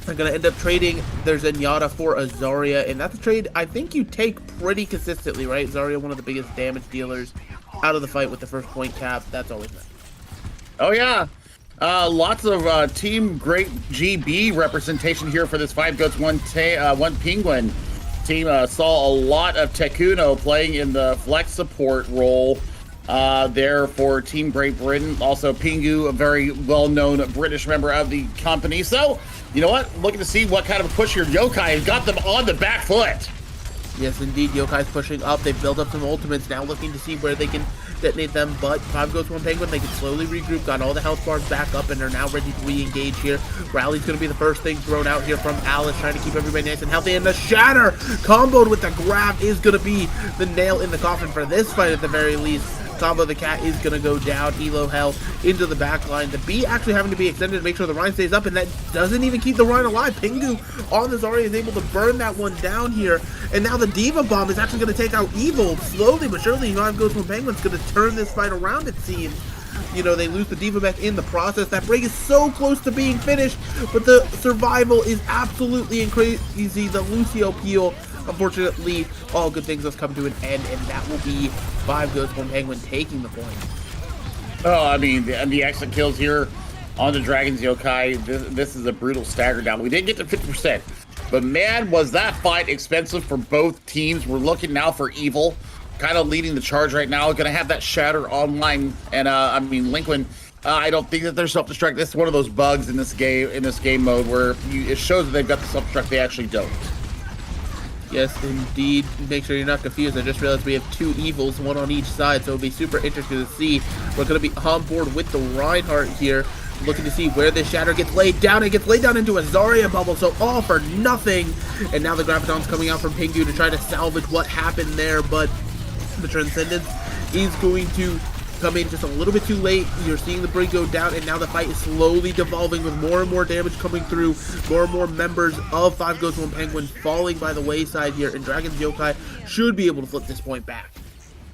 They're going to end up trading their Zenyatta for a Zarya, and that's a trade I think you take pretty consistently, right? Zarya, one of the biggest damage dealers out of the fight with the first point cap. That's always nice. Oh, yeah. Lots of Team Great GB representation here for this 5 goats, 1 penguin team. Saw a lot of Tekuno playing in the flex support role there for Team Great Britain. Also, Pingu, a very well-known British member of the company. So, you know what? Looking to see what kind of a push here Yokai has got them on the back foot. Yes, indeed. Yokai's pushing up. They've built up some ultimates. Now looking to see where they can detonate them. But 5 goats, 1 penguin. They can slowly regroup. Got all the health bars back up and are now ready to re-engage here. Rally's going to be the first thing thrown out here from Alice, trying to keep everybody nice and healthy. And the shatter comboed with the grab is going to be the nail in the coffin for this fight at the very least. Combo the Cat is going to go down. Elo Hell into the back line. The B actually having to be extended to make sure the Rhine stays up, and that doesn't even keep the Rhine alive. Pingu on the Zarya is able to burn that one down here, and now the Diva Bomb is actually going to take out Evil. Slowly but surely, 5 Ghost One Penguin's going to turn this fight around, it seems. You know, they lose the Diva back in the process. That break is so close to being finished, but the survival is absolutely crazy. The Lucio Peel, unfortunately, all good things must come to an end, and that will be 5 Ghost One Penguin taking the point. Oh, I mean, the exit kills here on the Dragons Yokai. This is a brutal stagger down. We didn't get to 50%, but man, was that fight expensive for both teams. We're looking now for Evil, kind of leading the charge right now. Going to have that Shatter online, and I mean, Lincoln. I don't think that they're self-destruct. This is one of those bugs in this game mode where it shows that they've got the self-destruct. They actually don't. Yes, indeed. Make sure you're not confused. I just realized we have 2 Evils, one on each side, so it'll be super interesting to see. We're going to be on board with the Reinhardt here, looking to see where this Shatter gets laid down. It gets laid down into a Zarya bubble, so all for nothing. And now the Graviton's coming out from Pingu to try to salvage what happened there, but the Transcendence is going to come in just a little bit too late. You're seeing the break go down, and now the fight is slowly devolving with more and more damage coming through, more and more members of 5 Ghost One Penguin falling by the wayside here, and Dragons Yokai should be able to flip this point back.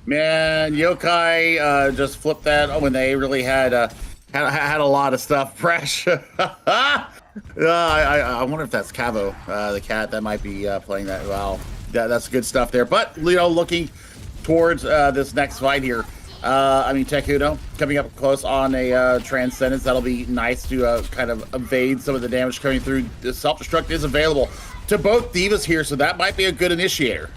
Man, Yokai just flipped that when they really had a lot of stuff fresh. I wonder if that's Cavo, the cat that might be playing that. Wow, that's good stuff there. But, you know, looking towards this next fight here, I mean, Tekuno coming up close on a Transcendence. That'll be nice to kind of evade some of the damage coming through. The self-destruct is available to both Divas here, so that might be a good initiator.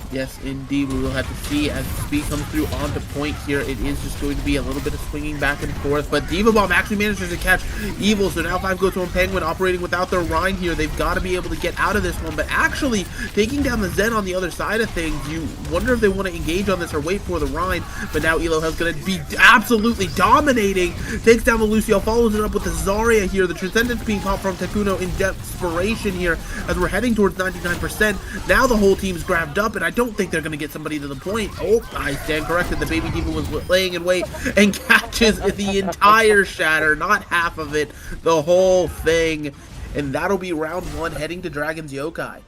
Yes, indeed. We will have to see as the speed comes through onto point here. It is just going to be a little bit of swinging back and forth, but Diva Bomb actually manages to catch Evil, so now 5 Ghost One Penguin operating without their Rhine here. They've got to be able to get out of this one, but actually taking down the Zen on the other side of things, you wonder if they want to engage on this or wait for the Rhine, but now Elo Hell's going to be absolutely dominating. Takes down the Lucio, follows it up with the Zarya here. The Transcendence being popped from Tekuno in desperation here as we're heading towards 99%. Now the whole team's grabbed up, and I don't think they're going to get somebody to the point. Oh, I stand corrected. The Baby Diva was laying in wait and catches the entire Shatter, not half of it, the whole thing. And that'll be round 1 heading to Dragons Yokai.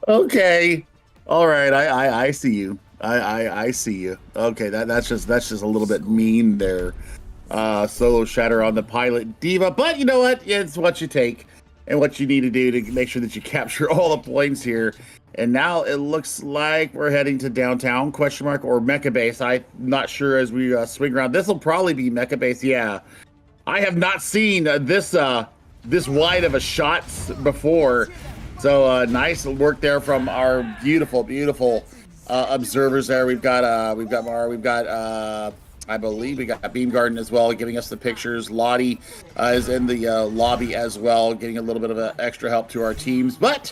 Okay. All right. I see you. I see you. Okay. That's just a little bit mean there. Solo Shatter on the Pilot Diva. But you know what? It's what you take and what you need to do to make sure that you capture all the points here. And now it looks like we're heading to downtown, or Mecha Base. I'm not sure as we swing around. This will probably be Mecha Base, yeah. I have not seen this wide of a shot before. So nice work there from our beautiful observers there. We've got Mara, I believe we got Beam Garden as well, giving us the pictures. Lottie is in the lobby as well, getting a little bit of extra help to our teams. But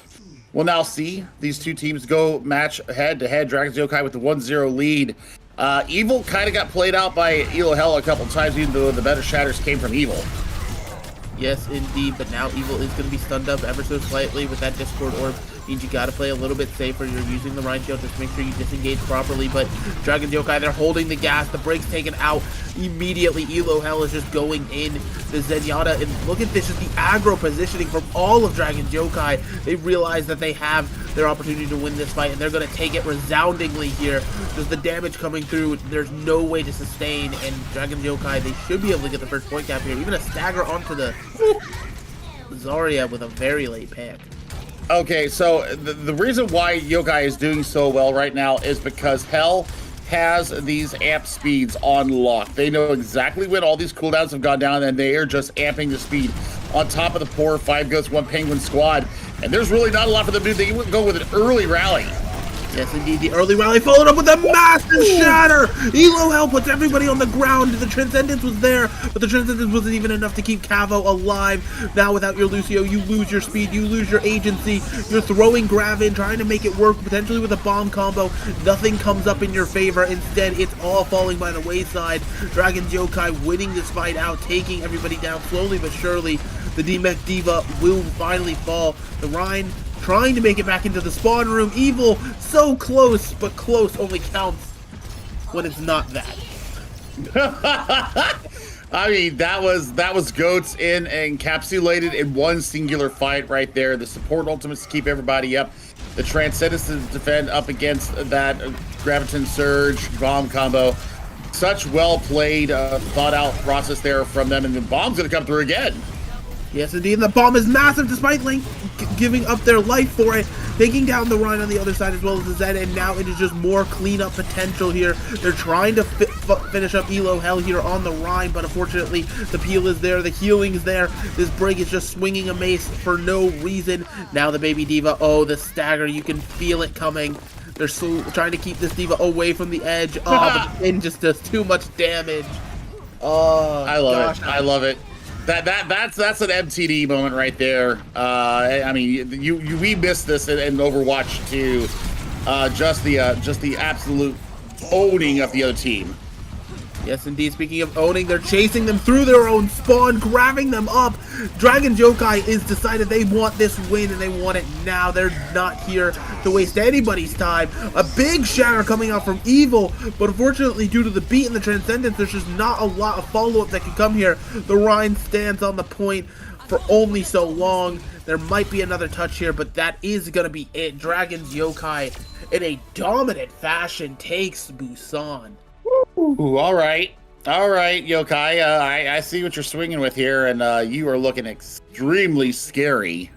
we'll now see these two teams go match head-to-head. Dragons Yokai with the 1-0 lead. Evil kind of got played out by Elo Hell a couple times, even though the better shatters came from Evil. Yes, indeed, but now Evil is going to be stunned up ever so slightly with that Discord Orb. Means you got to play a little bit safer. You're using the Rhine Shield just to make sure you disengage properly, but Dragons Yokai, they're holding the gas. The brake's taken out immediately. Elo Hell is just going in the Zenyatta, and look at this, just the aggro positioning from all of Dragons Yokai. They realize that they have their opportunity to win this fight, and they're going to take it resoundingly here. Just the damage coming through, there's no way to sustain, and Dragons Yokai, they should be able to get the first point cap here. Even a stagger onto the Zarya with a very late pick. Okay, so the reason why Yokai is doing so well right now is because Hell has these amp speeds on lock. They know exactly when all these cooldowns have gone down, and they are just amping the speed on top of the poor 5 Ghosts 1 Penguin squad. And there's really not a lot for them to do. They would go with an early rally. Yes, indeed, the early rally followed up with a massive shatter! Elo Hell puts everybody on the ground. The Transcendence was there, but the Transcendence wasn't even enough to keep Cavo alive. Now, without your Lucio, you lose your speed, you lose your agency. You're throwing Grav in, trying to make it work, potentially with a bomb combo. Nothing comes up in your favor. Instead, it's all falling by the wayside. Dragons Yokai winning this fight out, taking everybody down slowly but surely. The D-Mech Diva will finally fall. The Rhine trying to make it back into the spawn room. Evil, so close, but close only counts. when it's not that. I mean, that was Goats encapsulated in one singular fight right there. The support ultimates to keep everybody up. The Transcendence to defend up against that Graviton Surge bomb combo. Such well played, thought out process there from them, and the bomb's gonna come through again. Yes, indeed. The bomb is massive, despite Link giving up their life for it, taking down the Rhine on the other side as well as the Zen, and now it is just more cleanup potential here. They're trying to finish up Elo Hell here on the Rhine, but unfortunately, the peel is there, the healing is there. This Brig is just swinging a mace for no reason. Now the Baby D.Va, oh, the stagger, you can feel it coming. They're still trying to keep this D.Va away from the edge. Oh, but the pin just does too much damage. Oh, I love it. I love it. That's an MTD moment right there. I mean, we missed this in Overwatch 2. Just the absolute owning of the other team. Yes, indeed. Speaking of owning, they're chasing them through their own spawn, grabbing them up. Dragon Yokai is decided they want this win, and they want it now. They're not here to waste anybody's time. A big shatter coming out from Evil, but unfortunately, due to the beat and the Transcendence, there's just not a lot of follow-up that can come here. The Rhine stands on the point for only so long. There might be another touch here, but that is going to be it. Dragon's Yokai, in a dominant fashion, takes Busan. Ooh, all right, Yokai. I see what you're swinging with here, and you are looking extremely scary.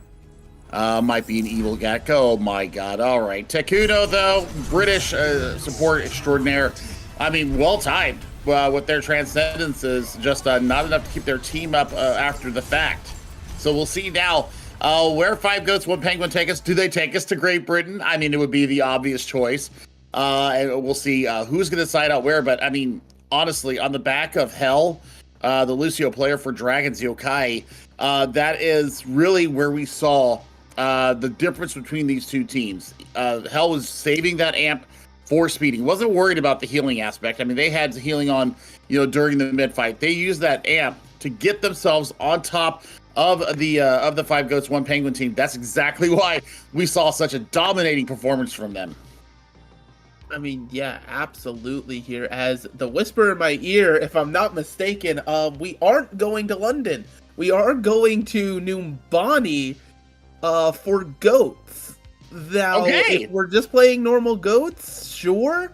Might be an evil gecko. Oh my God! All right, Tekuno though, British support extraordinaire. I mean, well timed with their transcendences. Just not enough to keep their team up after the fact. So we'll see now. Where 5 Goats, 1 Penguin take us? Do they take us to Great Britain? I mean, it would be the obvious choice. And we'll see who's going to side out where. But I mean, honestly, on the back of Hell, the Lucio player for Dragon's Yokai, that is really where we saw the difference between these two teams. Hell was saving that amp for speeding. Wasn't worried about the healing aspect. I mean, they had healing on, during the mid fight. They used that amp to get themselves on top of the 5 Goats, 1 Penguin team. That's exactly why we saw such a dominating performance from them. I mean, yeah, absolutely here. As the whisper in my ear, if I'm not mistaken, we aren't going to London. We are going to Numbani for Goats. Now, if we're just playing normal Goats, sure.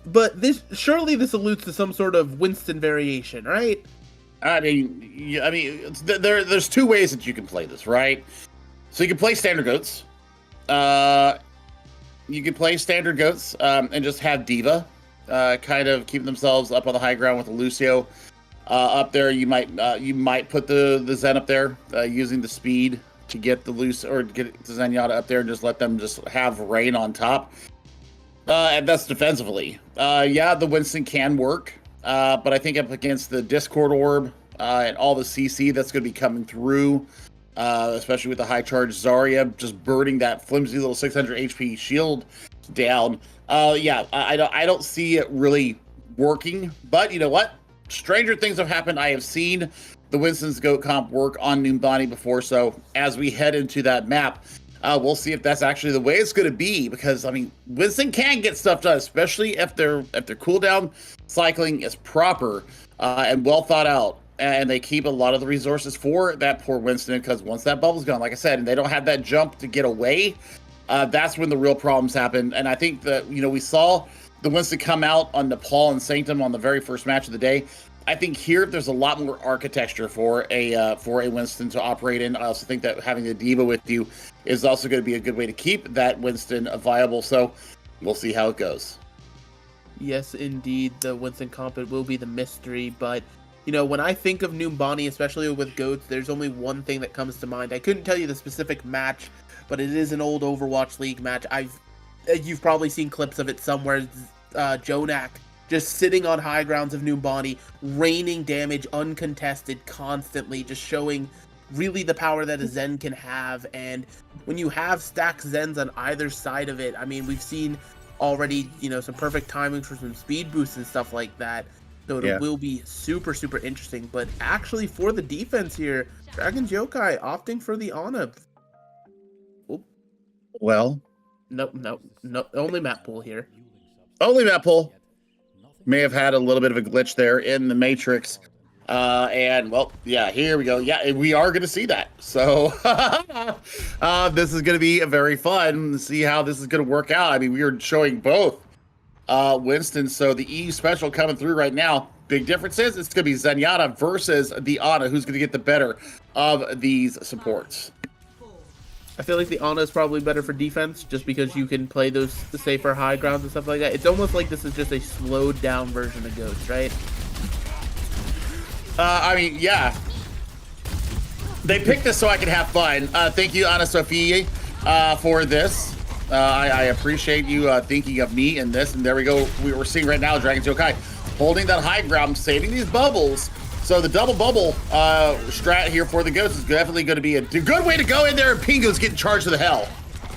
But surely this alludes to some sort of Winston variation, right? I mean, there's two ways that you can play this, right? So you can play standard Goats. You can play standard Goats and just have D.Va kind of keep themselves up on the high ground with the Lucio up there. You might put the Zen up there using the speed to get the or get the Zenyatta up there and just let them just have rain on top. And that's defensively. Yeah, the Winston can work, but I think up against the Discord Orb and all the CC that's going to be coming through. Especially with the high charge Zarya just burning that flimsy little 600 HP shield down. Yeah, I don't see it really working. But you know what? Stranger things have happened. I have seen the Winston's Goat comp work on Numbani before. So as we head into that map, we'll see if that's actually the way it's going to be. Because I mean, Winston can get stuff done, especially if their cooldown cycling is proper and well thought out. And they keep a lot of the resources for that poor Winston, because once that bubble's gone, like I said, and they don't have that jump to get away, that's when the real problems happen. And I think that, we saw the Winston come out on Nepal and Sanctum on the very first match of the day. I think here there's a lot more architecture for a Winston to operate in. I also think that having the D.Va with you is also going to be a good way to keep that Winston viable. So we'll see how it goes. Yes, indeed, the Winston comp, it will be the mystery, but when I think of Numbani, especially with Goats, there's only one thing that comes to mind. I couldn't tell you the specific match, but it is an old Overwatch League match. You've probably seen clips of it somewhere. Jonak just sitting on high grounds of Numbani, raining damage uncontested constantly, just showing really the power that a Zen can have. And when you have stacked Zens on either side of it, I mean, we've seen already, some perfect timings for some speed boosts and stuff like that. So it will be super, super interesting. But actually, for the defense here, Dragon's Yokai opting for the Ana. Oh. Well. No. Only map pool here. Only map pool. may have had a little bit of a glitch there in the Matrix. And well, yeah, here we go. Yeah, we are going to see that. So this is going to be very fun to see how this is going to work out. I mean, we are showing both Winston. So the EU special coming through right now. Big difference is it's going to be Zenyatta versus the Ana. Who's going to get the better of these supports? I feel like the Ana is probably better for defense, just because you can play the safer high grounds and stuff like that. It's almost like this is just a slowed down version of Ghost, right? I mean, yeah. They picked this so I could have fun. Thank you, Ana Sophie, for this. I appreciate you thinking of me in this. And there we go. We're seeing right now Dragons Yokai holding that high ground, saving these bubbles. So the double bubble strat here for the Ghosts is definitely going to be a good way to go in there, and Pingu's getting charged to the hell.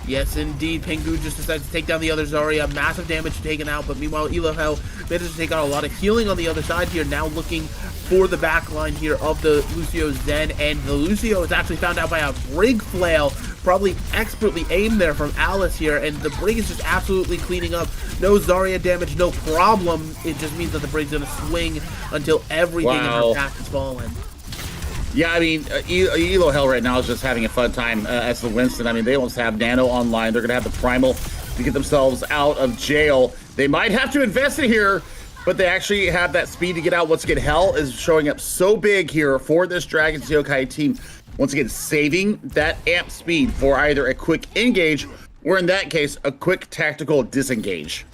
Yes, indeed. Pingu just decides to take down the other Zarya. Massive damage taken out, but meanwhile, Elohel manages to take out a lot of healing on the other side here. Now looking for the back line here of the Lucio Zen, and the Lucio is actually found out by a Brig Flail. Probably expertly aimed there from Alice here, and the Brig is just absolutely cleaning up. No Zarya damage, no problem. It just means that the Brig's going to swing until everything in her path is fallen. Yeah, I mean, Elohel right now is just having a fun time as the Winston. I mean, they almost have Nano online. They're going to have the Primal to get themselves out of jail. They might have to invest in here, but they actually have that speed to get out. Once again, Hell is showing up so big here for this Dragons Yokai team. Once again, saving that amp speed for either a quick engage or, in that case, a quick tactical disengage.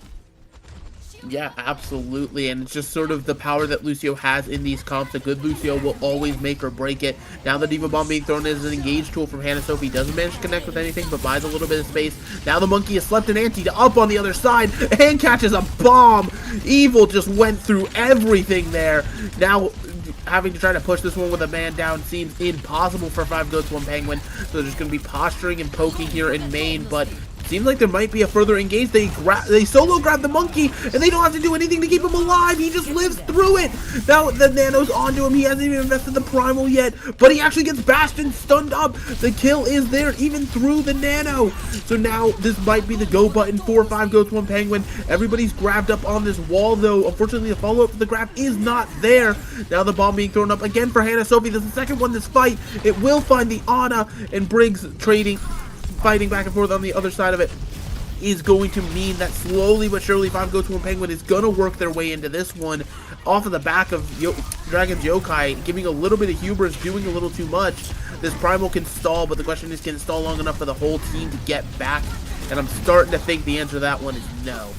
Yeah, absolutely, and it's just sort of the power that Lucio has in these comps. A good Lucio will always make or break it. Now the Diva Bomb being thrown as an engage tool from Hannah Sophie doesn't manage to connect with anything, but buys a little bit of space. Now the Monkey has slept an ante up on the other side and catches a bomb. Evil just went through everything there. Now having to try to push this one with a man down seems impossible for 5 Goats 1 Penguin, so they're just going to be posturing and poking here in main, but seems like there might be a further engage. They solo grab the Monkey, and they don't have to do anything to keep him alive. He just lives through it. Now the Nano's onto him. He hasn't even invested the Primal yet, but he actually gets bashed and stunned up. The kill is there, even through the Nano. So now this might be the go button for 5 Goats 1 Penguin. Everybody's grabbed up on this wall, though. Unfortunately, the follow-up for the grab is not there. Now the bomb being thrown up again for Hannah Sophie. This is the second one this fight. It will find the Ana, and Briggs fighting back and forth on the other side of it is going to mean that slowly but surely 5 Goats 1 Penguin is going to work their way into this one off of the back of Dragons Yokai, giving a little bit of hubris, doing a little too much. This Primal can stall, but the question is, can it stall long enough for the whole team to get back? And I'm starting to think the answer to that one is no.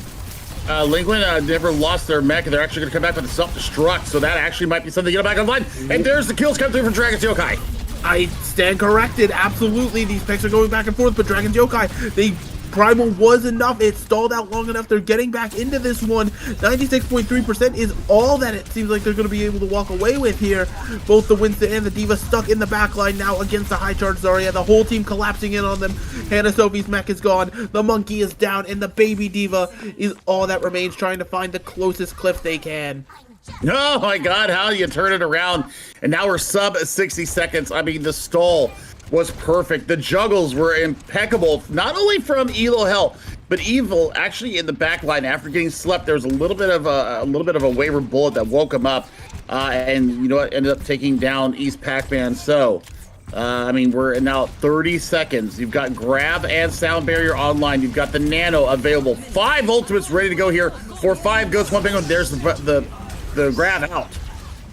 Linguin never lost their mech, and they're actually going to come back with a self-destruct, so that actually might be something to get back online. And there's the kills come through from Dragons Yokai. I stand corrected. Absolutely, these picks are going back and forth, but Dragons Yokai, the Primal was enough. It stalled out long enough. They're getting back into this one. 96.3% is all that it seems like they're going to be able to walk away with here. Both the Winston and the Diva stuck in the backline now against the high charge Zarya. The whole team collapsing in on them. Hannah Sophie's mech is gone. The Monkey is down, and the baby Diva is all that remains, trying to find the closest cliff they can. Oh my god, how do you turn it around? And now we're sub 60 seconds. I mean, the stall was perfect. The juggles were impeccable, not only from Elohel, but Evil actually in the back line after getting slept. There was a little bit of a wayward bullet that woke him up, and you know what, ended up taking down East Pac-Man. So I mean, we're now 30 seconds. You've got Grab and Sound Barrier online. You've got the Nano available. 5 ultimates ready to go here for 5 Goats 1 Penguin. There's the grab out.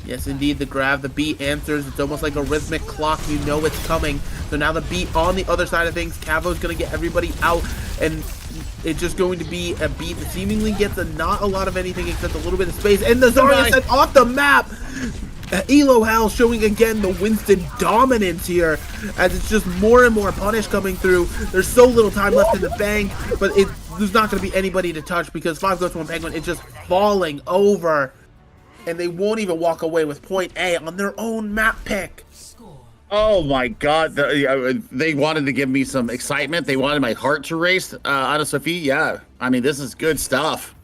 Yes, indeed, the grab, the beat answers. It's almost like a rhythmic clock. You know it's coming. So now the beat on the other side of things. Cavo's going to get everybody out, and it's just going to be a beat that seemingly gets not a lot of anything except a little bit of space. And the Zarya sent off the map. Elohel showing again the Winston dominance here, as it's just more and more punish coming through. There's so little time left in the bank, but there's not going to be anybody to touch because 5 Goats 1 Penguin is just falling over. And they won't even walk away with point A on their own map pick. Oh my god, they wanted to give me some excitement. They wanted my heart to race. Ana Sophie, yeah. I mean, this is good stuff.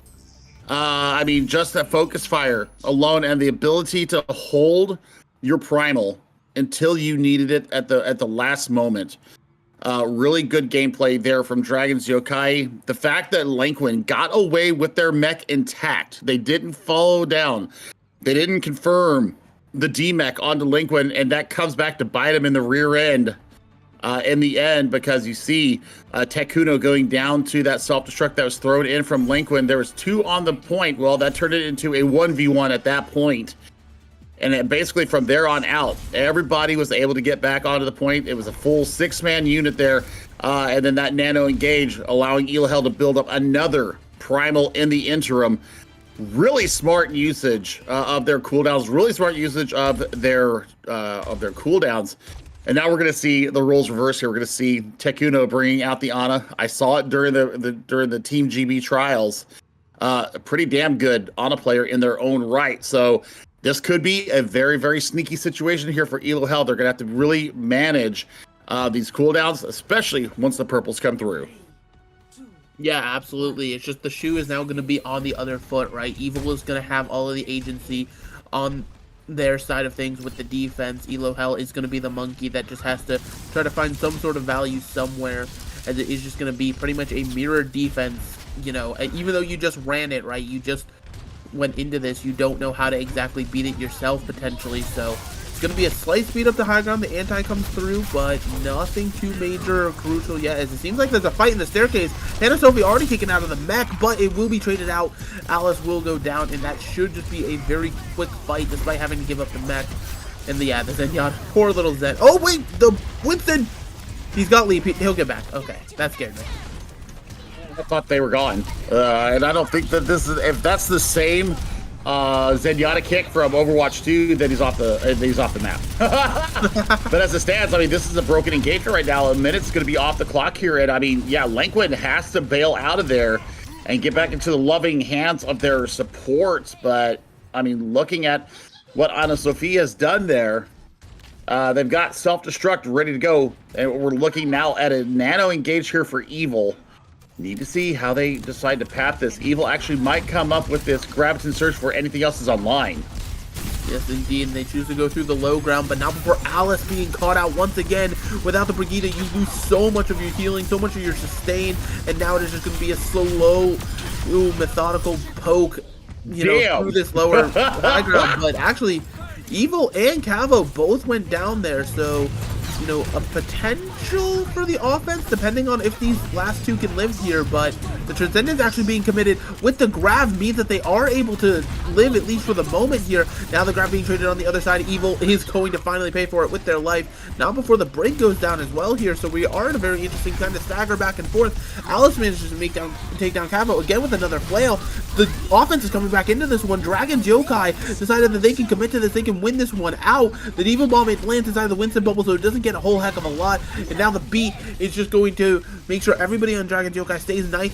I mean, just that focus fire alone and the ability to hold your Primal until you needed it at the last moment. Really good gameplay there from Dragons Yokai. The fact that Lanquin got away with their mech intact. They didn't follow down. They didn't confirm the D-mech onto Lanquin, and that comes back to bite him in the rear end in the end, because you see Tekuno going down to that self-destruct that was thrown in from Lanquin. There was 2 on the point. Well, that turned it into a 1v1 at that point. And then basically from there on out, everybody was able to get back onto the point. It was a full 6-man unit there. And then that nano engage, allowing Elahel to build up another primal in the interim. Really smart usage of their cooldowns, really smart usage of their cooldowns. And now we're going to see the roles reverse here. We're going to see Tekuno bringing out the Ana. I saw it during the Team GB trials. A pretty damn good Ana player in their own right. So this could be a very, very sneaky situation here for Elahel. They're going to have to really manage these cooldowns, especially once the purples come through. Yeah, absolutely. It's just the shoe is now going to be on the other foot, right? Evil is going to have all of the agency on their side of things with the defense. Elahel is going to be the monkey that just has to try to find some sort of value somewhere, as it is just going to be pretty much a mirror defense, you know, even though you just ran it, right? You just went into this, you don't know how to exactly beat it yourself, potentially, so it's going to be a slight speed up to high ground. The anti comes through, but nothing too major or crucial yet, as it seems like there's a fight in the staircase. Hannah Sophie already taken out of the mech, but it will be traded out. Alice will go down, and that should just be a very quick fight, despite having to give up the mech. And the Zenyatta, poor little Zen. Oh wait, the Winston, he's got leap, he'll get back. Okay, that scared me. I thought they were gone, and I don't think that this is, if that's the same Zenyatta kick from Overwatch 2, then he's off the map. But as it stands, I mean, this is a broken engagement right now. A minute's going to be off the clock here, and I mean, yeah, Lanquin has to bail out of there and get back into the loving hands of their supports. But I mean, looking at what Ana Sophia has done there, they've got self-destruct ready to go, and we're looking now at a nano engage here for Evil. Need to see how they decide to path this. Evil actually might come up with this Graviton Surge before anything else is online. Yes, indeed, and they choose to go through the low ground, but not before Alice being caught out once again. Without the Brigitte, you lose so much of your healing, so much of your sustain, and now it is just going to be a slow, methodical poke, you know, through this lower high ground. But actually, Evil and Cavo both went down there, so you know, a potential for the offense, depending on if these last two can live here, but the Transcendence actually being committed with the grab means that they are able to live, at least for the moment here. Now the grab being traded on the other side, Evil is going to finally pay for it with their life, now before the break goes down as well here, so we are in a very interesting kind of stagger back and forth. Alice manages to take down Cavo again with another flail. The offense is coming back into this one. Dragons Yokai decided that they can commit to this, they can win this one out. The Evil Bomb, it lands inside the Winston bubble, so it doesn't get a whole heck of a lot, and now the beat is just going to make sure everybody on Dragons Yokai stays nice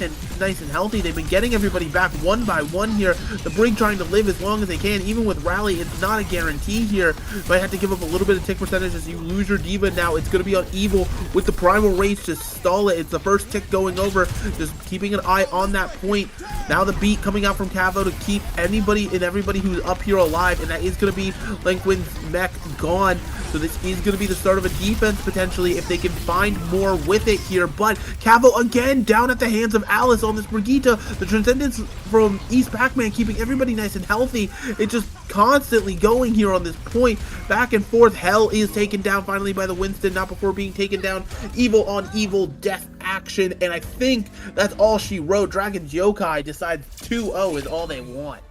and healthy. They've been getting everybody back one by one here. The Brig trying to live as long as they can, even with Rally. It's not a guarantee here. Might have to give up a little bit of tick percentage as you lose your Diva. Now it's going to be on Evil with the Primal Rage to stall it. It's the first tick going over, just keeping an eye on that point. Now the beat coming out from Cavo to keep anybody and everybody who's up here alive, and that is going to be Lanquin's mech gone. So this is going to be the start of a defense potentially if they can find more with it here. But Cavo again down at the hands of Alice on this Brigitte. The Transcendence from East Pac-Man keeping everybody nice and healthy. It's just constantly going here on this point. Back and forth. Hell is taken down finally by the Winston, not before being taken down. Evil on Evil death action. And I think that's all she wrote. Dragons Yokai decides 2-0 is all they want.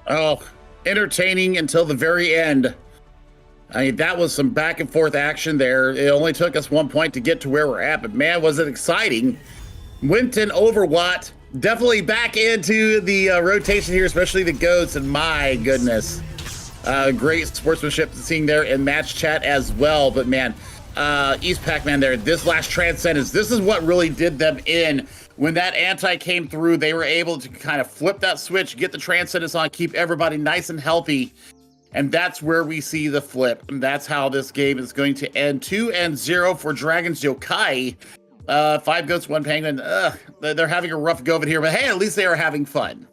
Oh, entertaining until the very end. I mean, that was some back and forth action there. It only took us 1 point to get to where we're at, but man, was it exciting. Winton over Watt, definitely back into the rotation here, especially the goats, and my goodness. Great sportsmanship seeing there in match chat as well, but man, East Pac-Man there, this last Transcendence, this is what really did them in. When that anti came through, they were able to kind of flip that switch, get the Transcendence on, keep everybody nice and healthy. And that's where we see the flip. And that's how this game is going to end. 2-0 for Dragons Yokai. 5 goats, 1 penguin. They're having a rough go of it here, but hey, at least they are having fun.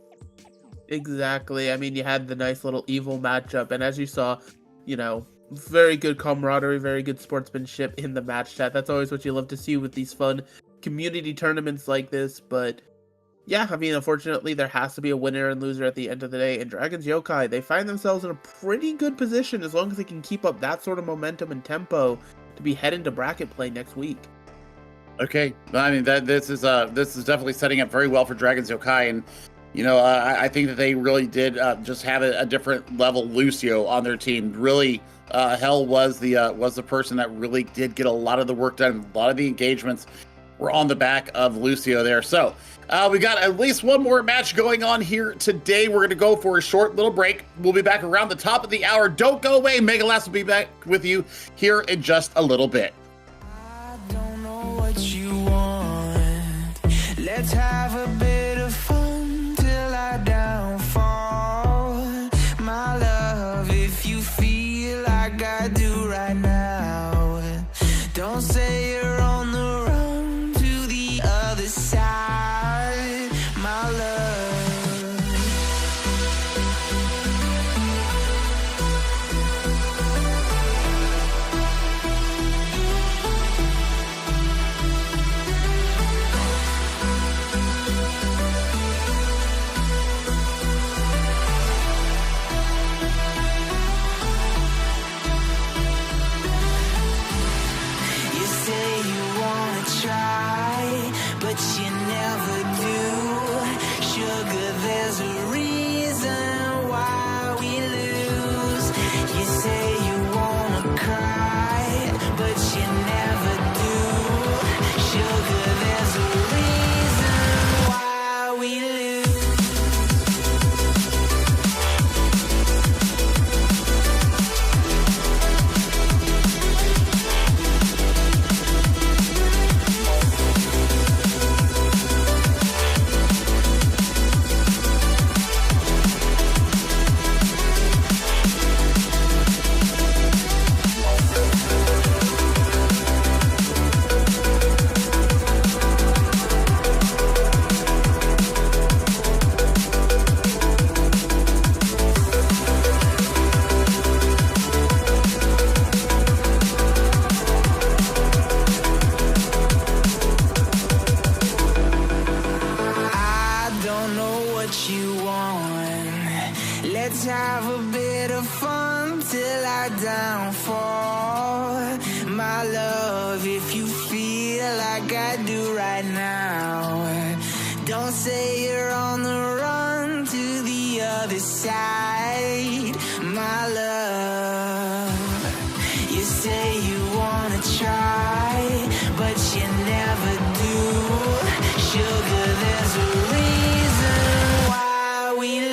Exactly. I mean, you had the nice little Evil matchup, and as you saw, you know, very good camaraderie, very good sportsmanship in the match chat. That's always what you love to see with these fun community tournaments like this. But yeah, I mean, unfortunately, there has to be a winner and loser at the end of the day. And Dragons Yokai, they find themselves in a pretty good position as long as they can keep up that sort of momentum and tempo to be heading to bracket play next week. Okay, I mean this is definitely setting up very well for Dragons Yokai, and I think that they really did just have a different level Lucio on their team. Really, Hell was the person that really did get a lot of the work done. A lot of the engagements were on the back of Lucio there. So we got at least one more match going on here today. We're going to go for a short little break. We'll be back around the top of the hour. Don't go away. Megalast will be back with you here in just a little bit. I don't know what you want. Let's have a bit of fun till I downfall. My love, if you feel like I do right now, don't say you're on the run to the other side, my love. But you never do. Sugar, there's a reason why we lose. You say you wanna cry, but you never do. Sugar, there's a reason why we lose. Let's have a bit of fun till I downfall. My love, if you feel like I do right now, don't say you're on the run to the other side, my love. You say you wanna try, but you never do. Sugar, there's a reason why we lose.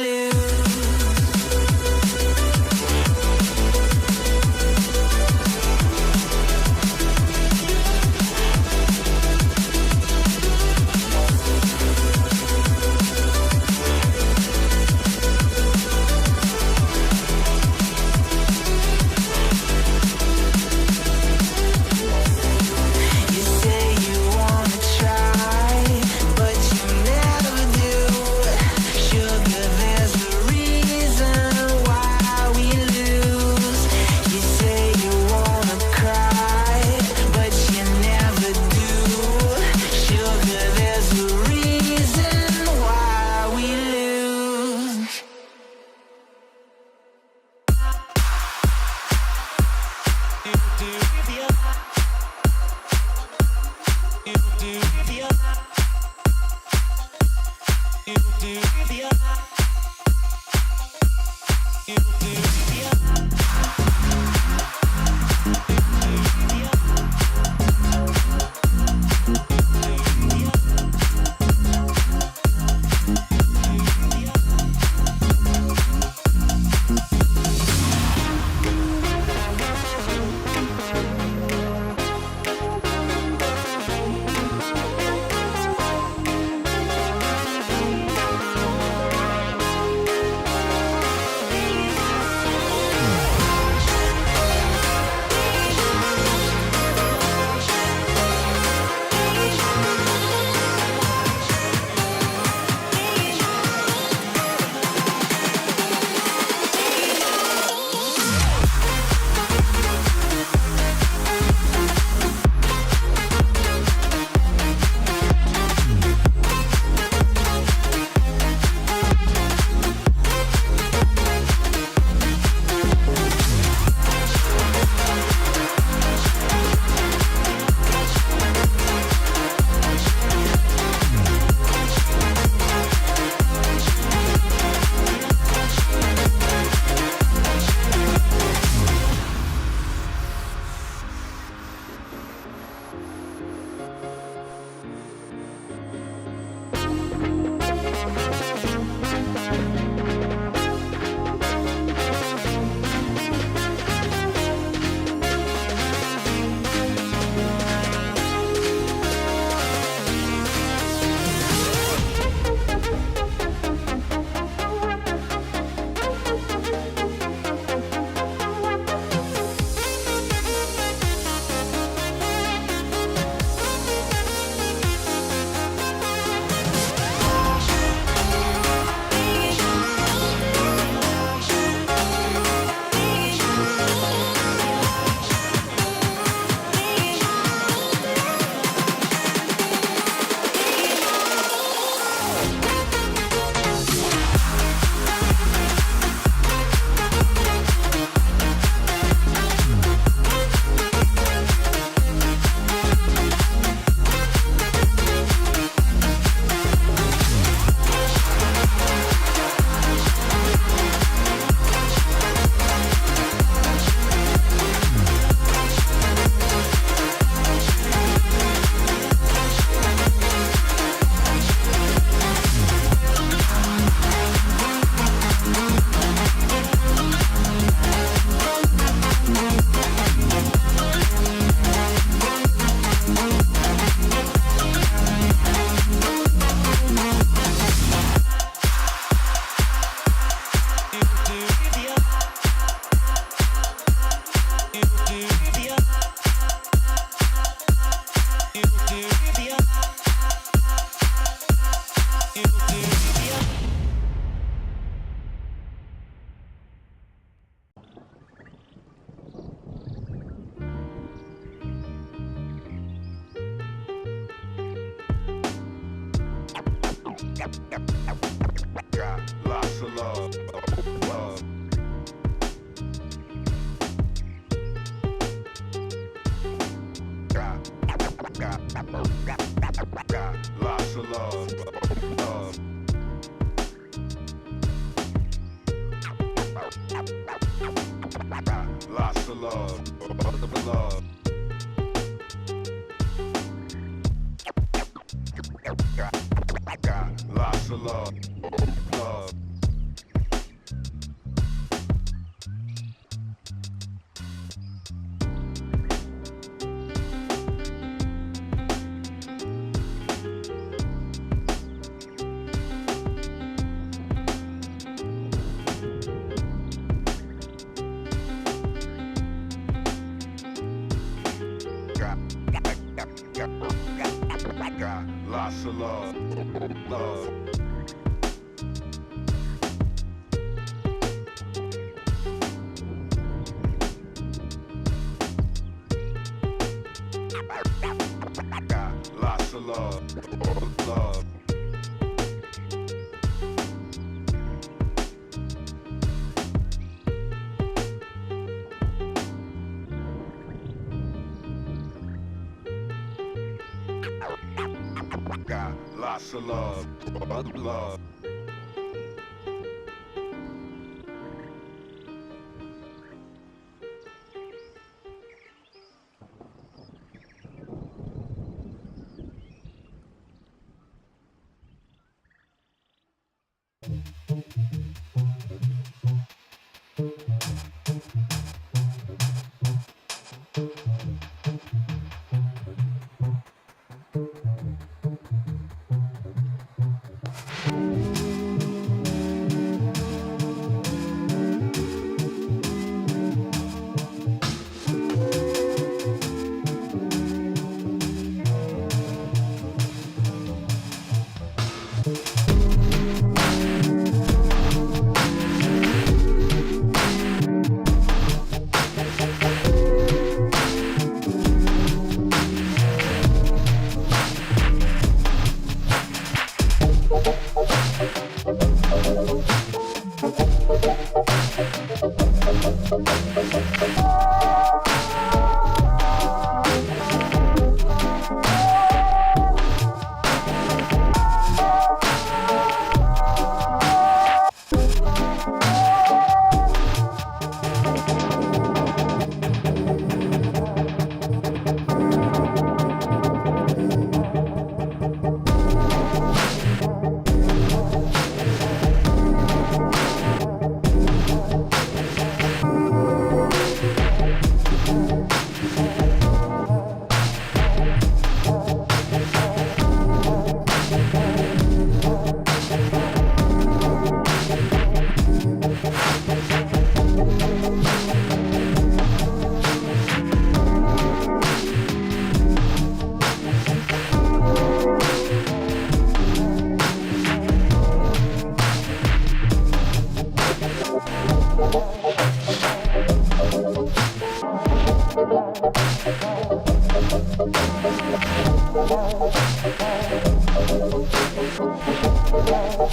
Lots of love. Love. Got lots of love. Love. Got lots of love. Love. Got lots of love. Love. Got lots of love. Love. Got lots of love. Love. Got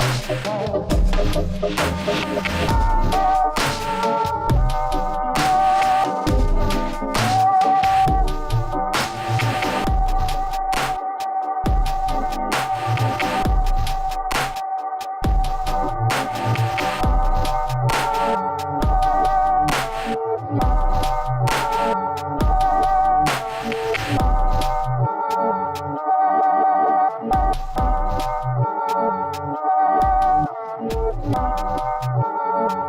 lots of love. Love.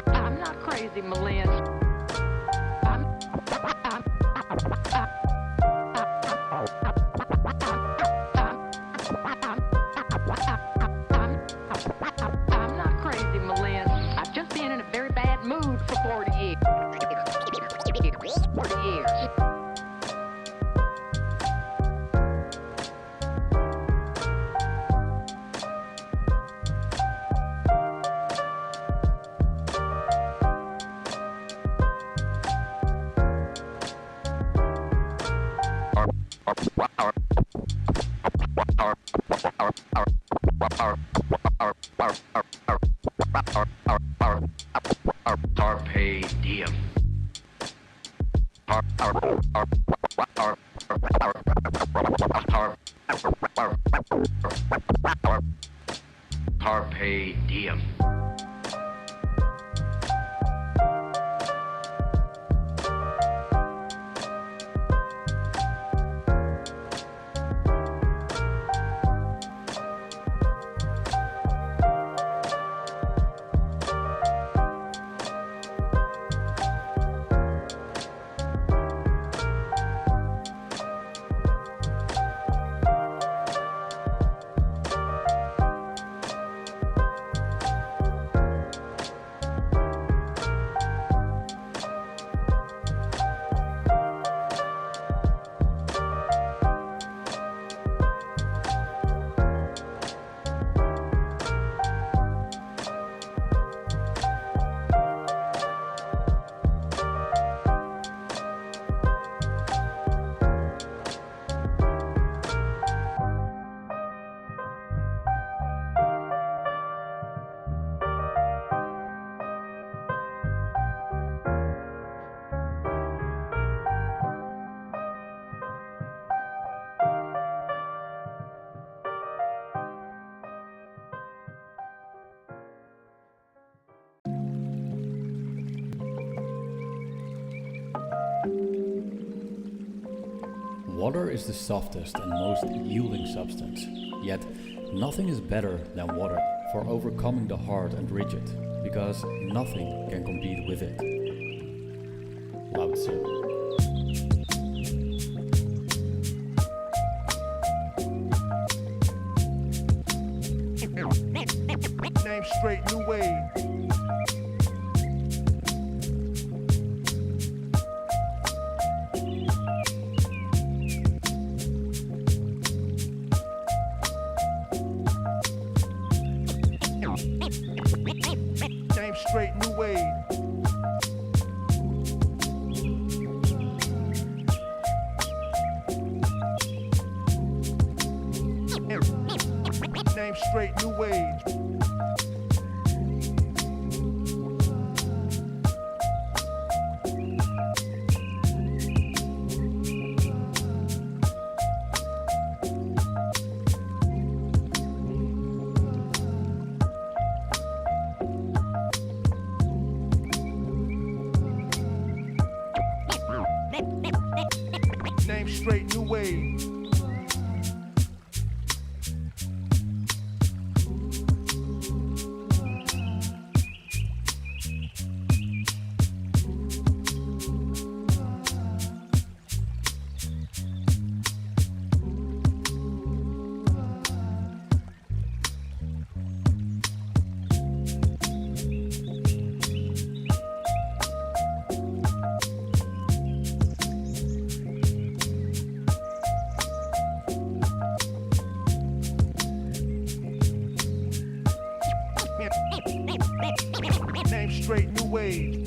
I'm not crazy, Malin. I'm not crazy, Malin. I've just been in a very bad mood for 40 years. 40 years. Carpe diem. Carpe diem. Water is the softest and most yielding substance, yet nothing is better than water for overcoming the hard and rigid, because nothing can compete with it. Lao Tzu. Name straight, new wave. Name straight, new wave. Name straight, new wave. Wade.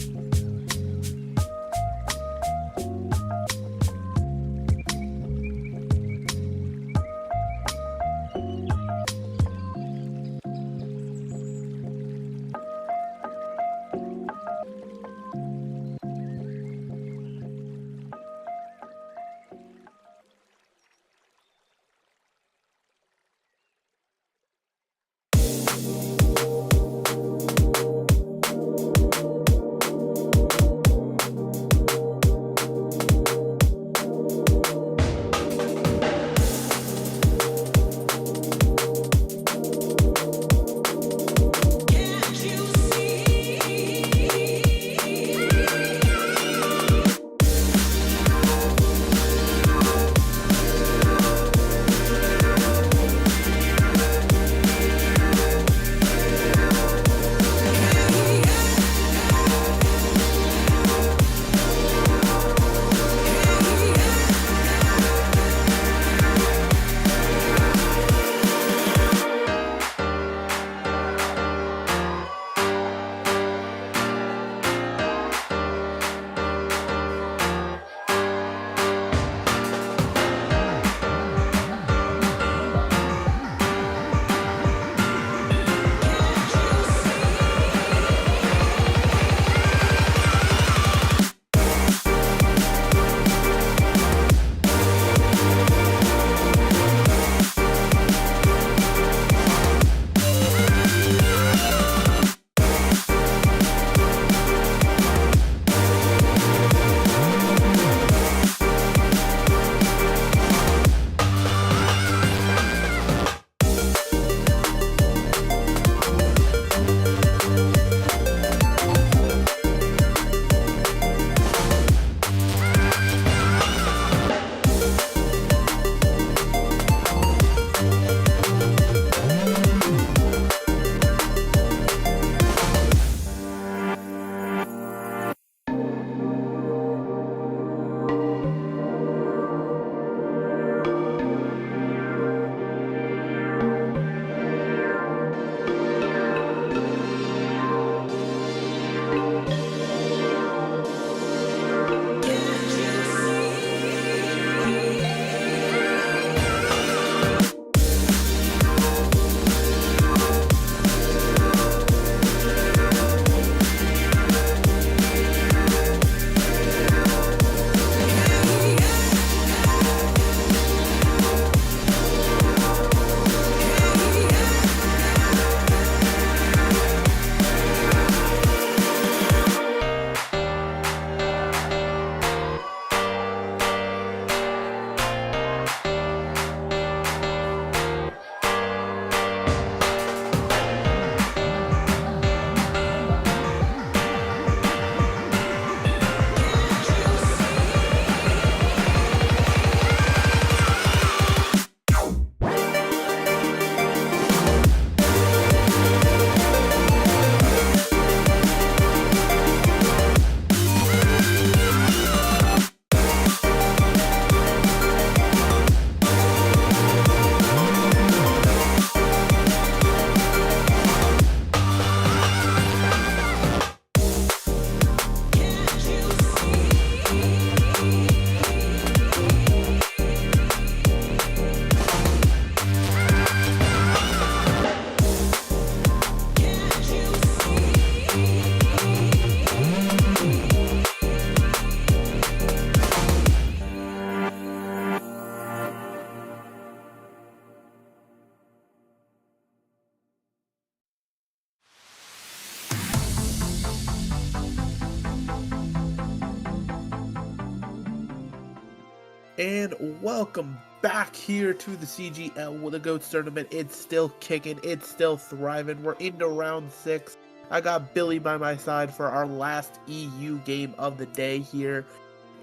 And welcome back here to the CGL with the GOATS tournament. It's still kicking, it's still thriving. We're into round 6. I got Billy by my side for our last EU game of the day here.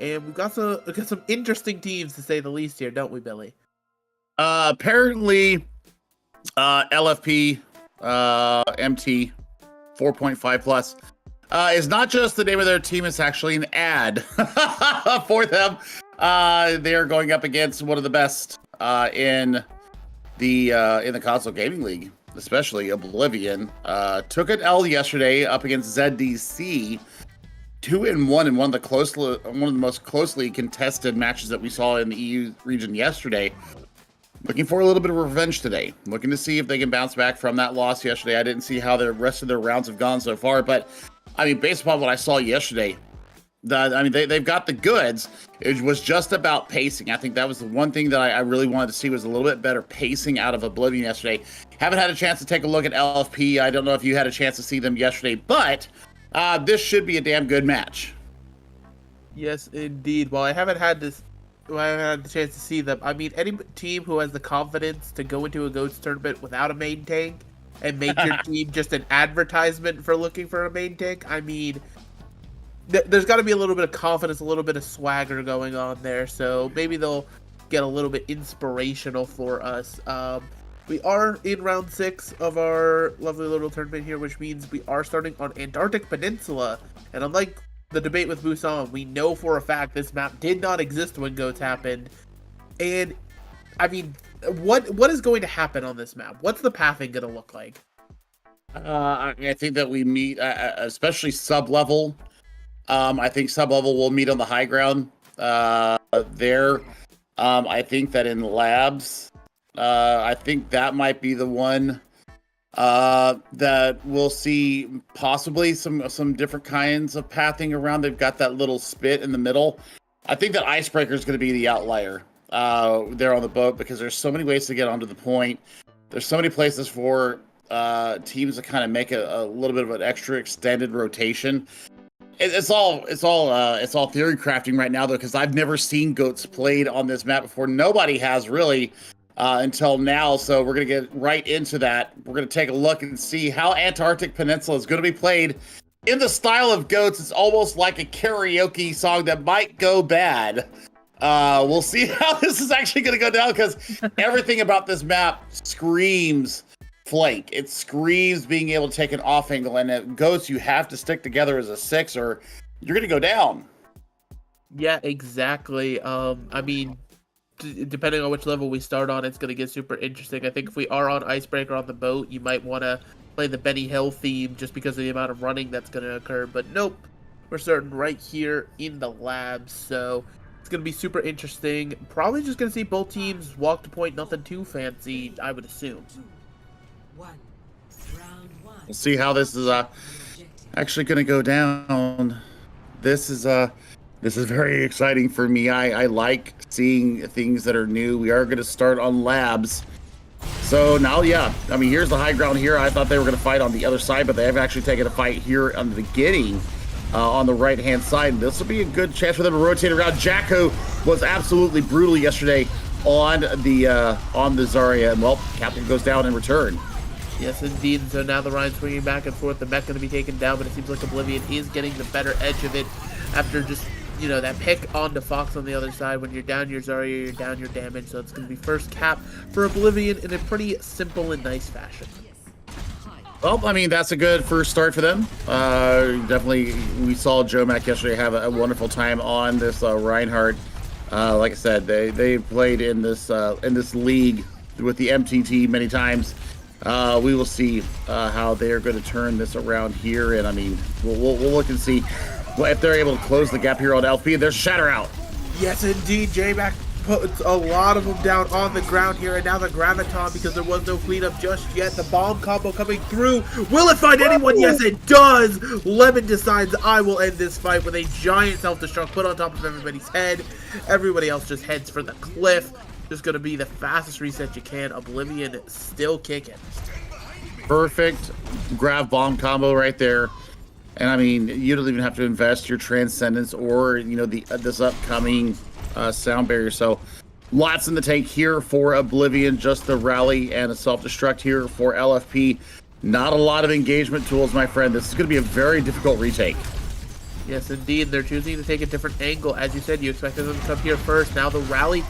And we've got some interesting teams to say the least here, don't we, Billy? Apparently, LFP, MT, 4.5 plus, is not just the name of their team, it's actually an ad for them. They're going up against one of the best in the console gaming league. especially Oblivion, took an L yesterday up against ZDC. 2-1 in one of the most closely contested matches that we saw in the EU region yesterday. Looking for a little bit of revenge today. Looking to see if they can bounce back from that loss yesterday. I didn't see how the rest of their rounds have gone so far, but I mean, based upon what I saw yesterday, they've got the goods. It was just about pacing. I think that was the one thing that I really wanted to see was a little bit better pacing out of Oblivion yesterday. Haven't had a chance to take a look at LFP. I don't know if you had a chance to see them yesterday, but this should be a damn good match. Yes, indeed. Well, I haven't had the chance to see them. I mean, any team who has the confidence to go into a GOATS tournament without a main tank and make your team just an advertisement for looking for a main tank, I mean, there's got to be a little bit of confidence, a little bit of swagger going on there. So maybe they'll get a little bit inspirational for us. We are in round 6 of our lovely little tournament here, which means we are starting on Antarctic Peninsula. And unlike the debate with Busan, we know for a fact this map did not exist when GOATS happened. And, I mean, what is going to happen on this map? What's the pathing going to look like? I think that we meet, especially sub-level. I think sub-level will meet on the high ground there. I think that in labs, I think that might be the one that we'll see possibly some different kinds of pathing around. They've got that little spit in the middle. I think that Icebreaker is going to be the outlier there on the boat because there's so many ways to get onto the point. There's so many places for teams to kind of make a little bit of an extra extended rotation. It's all theory crafting right now though, because I've never seen GOATS played on this map before. Nobody has really until now. So we're gonna get right into that. We're gonna take a look and see how Antarctic Peninsula is gonna be played in the style of GOATS. It's almost like a karaoke song that might go bad. We'll see how this is actually gonna go down because everything about this map screams flank. It screams being able to take an off angle, and it GOATS, you have to stick together as a 6 or you're going to go down. Yeah, exactly. I mean, depending on which level we start on, it's going to get super interesting. I think if we are on Icebreaker on the boat, you might want to play the Benny Hill theme just because of the amount of running that's going to occur. But nope, we're starting right here in the labs, so it's going to be super interesting. Probably just going to see both teams walk to point, nothing too fancy, I would assume. We'll see how this is actually going to go down. This is very exciting for me. I like seeing things that are new. We are going to start on labs. So now, yeah, I mean, here's the high ground here. I thought they were going to fight on the other side, but they have actually taken a fight here on the beginning on the right-hand side. This will be a good chance for them to rotate around. Jacko was absolutely brutal yesterday on the Zarya, and well, Captain goes down in return. Yes, indeed. So now the Ryan swinging back and forth. The mech going to be taken down, but it seems like Oblivion is getting the better edge of it after just, you know, that pick onto Fox on the other side. When you're down your Zarya, you're down your damage. So it's going to be first cap for Oblivion in a pretty simple and nice fashion. Well, I mean, that's a good first start for them. Definitely, we saw Joe Mack yesterday have a wonderful time on this Reinhardt. Like I said, they played in this league with the MTT many times. We will see how they are going to turn this around here, and I mean, we'll look and see if they're able to close the gap here on LP. There's Shatter out. Yes, indeed. J-Mac puts a lot of them down on the ground here, and now the Graviton, because there was no cleanup just yet. The bomb combo coming through. Will it find anyone? Yes, it does. Lemon decides, I will end this fight with a giant self-destruct put on top of everybody's head. Everybody else just heads for the cliff. Just going to be the fastest reset you can. Oblivion still kicking. Perfect grab bomb combo right there. And I mean, you don't even have to invest your Transcendence or, you know, this upcoming sound barrier. So lots in the tank here for Oblivion. Just the rally and a self-destruct here for LFP. Not a lot of engagement tools, my friend. This is going to be a very difficult retake. Yes, indeed. They're choosing to take a different angle. As you said, you expected them to come here first. Now the rally,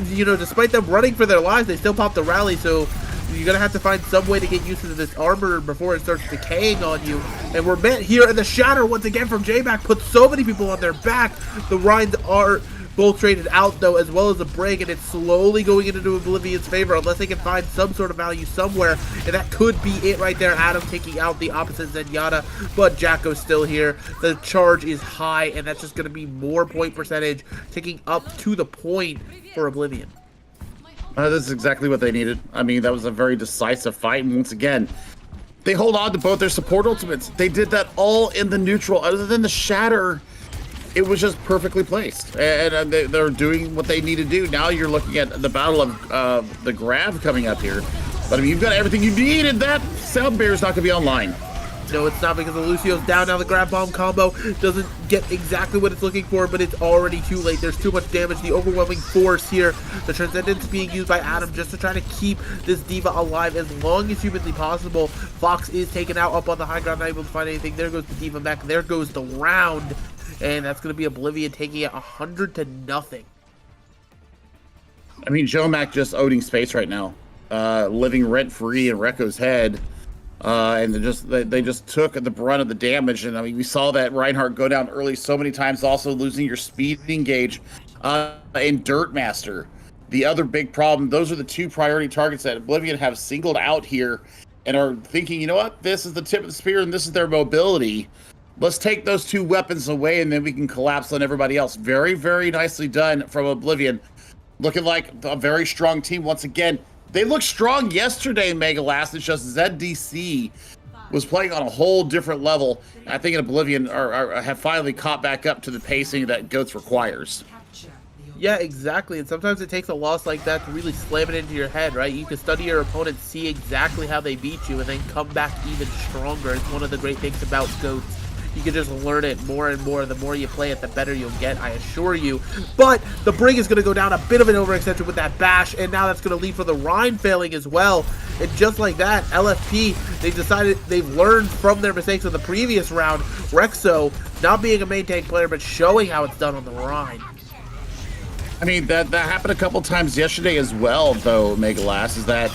you know, despite them running for their lives, they still pop the rally, so you're gonna have to find some way to get used to this armor before it starts decaying on you. And we're met here in the Shatter once again from J-Mac. Puts so many people on their back. The Rhines are both traded out though, as well as a break, and it's slowly going into Oblivion's favor unless they can find some sort of value somewhere, and that could be it right there. Adam taking out the opposite Zenyatta, but Jacko's still here. The charge is high, and that's just going to be more point percentage, ticking up to the point for Oblivion. This is exactly what they needed. I mean, that was a very decisive fight, and once again, they hold on to both their support ultimates. They did that all in the neutral. Other than the shatter, it was just perfectly placed, and they're doing what they need to do. Now you're looking at the battle of the Grav coming up here. But I mean, you've got everything you need, and that sound barrier's not going to be online. No, it's not, because the Lucio's down. Now the Grab Bomb combo doesn't get exactly what it's looking for, but it's already too late. There's too much damage. The overwhelming force here. The Transcendence being used by Adam just to try to keep this D.Va alive as long as humanly possible. Fox is taken out up on the high ground, not able to find anything. There goes the D.Va back. There goes the round. And that's going to be Oblivion taking it 100-0. I mean, JoeMac just owning space right now, living rent-free in Rekko's head, and they just took the brunt of the damage. And I mean, we saw that Reinhardt go down early so many times, also losing your speeding gauge in Dirtmaster. The other big problem, those are the two priority targets that Oblivion have singled out here and are thinking, you know what, this is the tip of the spear and this is their mobility. Let's take those two weapons away, and then we can collapse on everybody else. Very, very nicely done from Oblivion. Looking like a very strong team once again. They looked strong yesterday in Mega Last. It's just ZDC was playing on a whole different level. I think Oblivion have finally caught back up to the pacing that GOATS requires. Yeah, exactly. And sometimes it takes a loss like that to really slam it into your head, right? You can study your opponent, see exactly how they beat you, and then come back even stronger. It's one of the great things about GOATS. You can just learn it more and more. The more you play it, the better you'll get, I assure you. But the Brig is going to go down, a bit of an overextension with that bash, and now that's going to lead for the Rhine failing as well. And just like that, LFP, they've learned from their mistakes of the previous round. Rexo, not being a main tank player, but showing how it's done on the Rhine. I mean, that happened a couple times yesterday as well, though, Mega Last, is that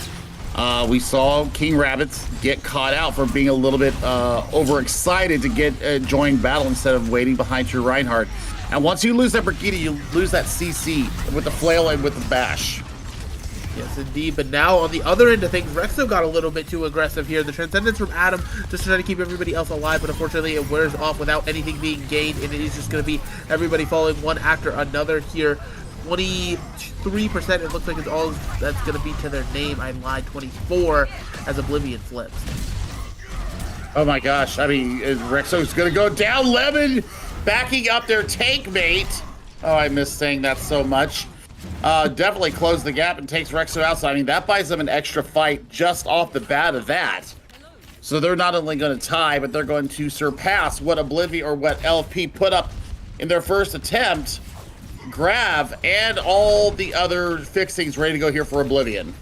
we saw King Rabbits get caught out for being a little bit overexcited to get join battle instead of waiting behind your Reinhardt. And once you lose that Brigitte, you lose that CC with the flail and with the bash. Yes, indeed. But now, on the other end of things, Rexo got a little bit too aggressive here. The Transcendence from Adam just to try to keep everybody else alive, but unfortunately it wears off without anything being gained, and it is just going to be everybody falling one after another here. 23%, it looks like it's all that's going to be to their name. I lied, 24 as Oblivion flips. Oh my gosh, I mean, Rexo's going to go down. Lemon backing up their tank mate. Oh, I miss saying that so much. Definitely close the gap and takes Rexo out. So, I mean, that buys them an extra fight just off the bat of that. So they're not only going to tie, but they're going to surpass what Oblivion or what LFP put up in their first attempt. Grav and all the other fixings ready to go here for Oblivion.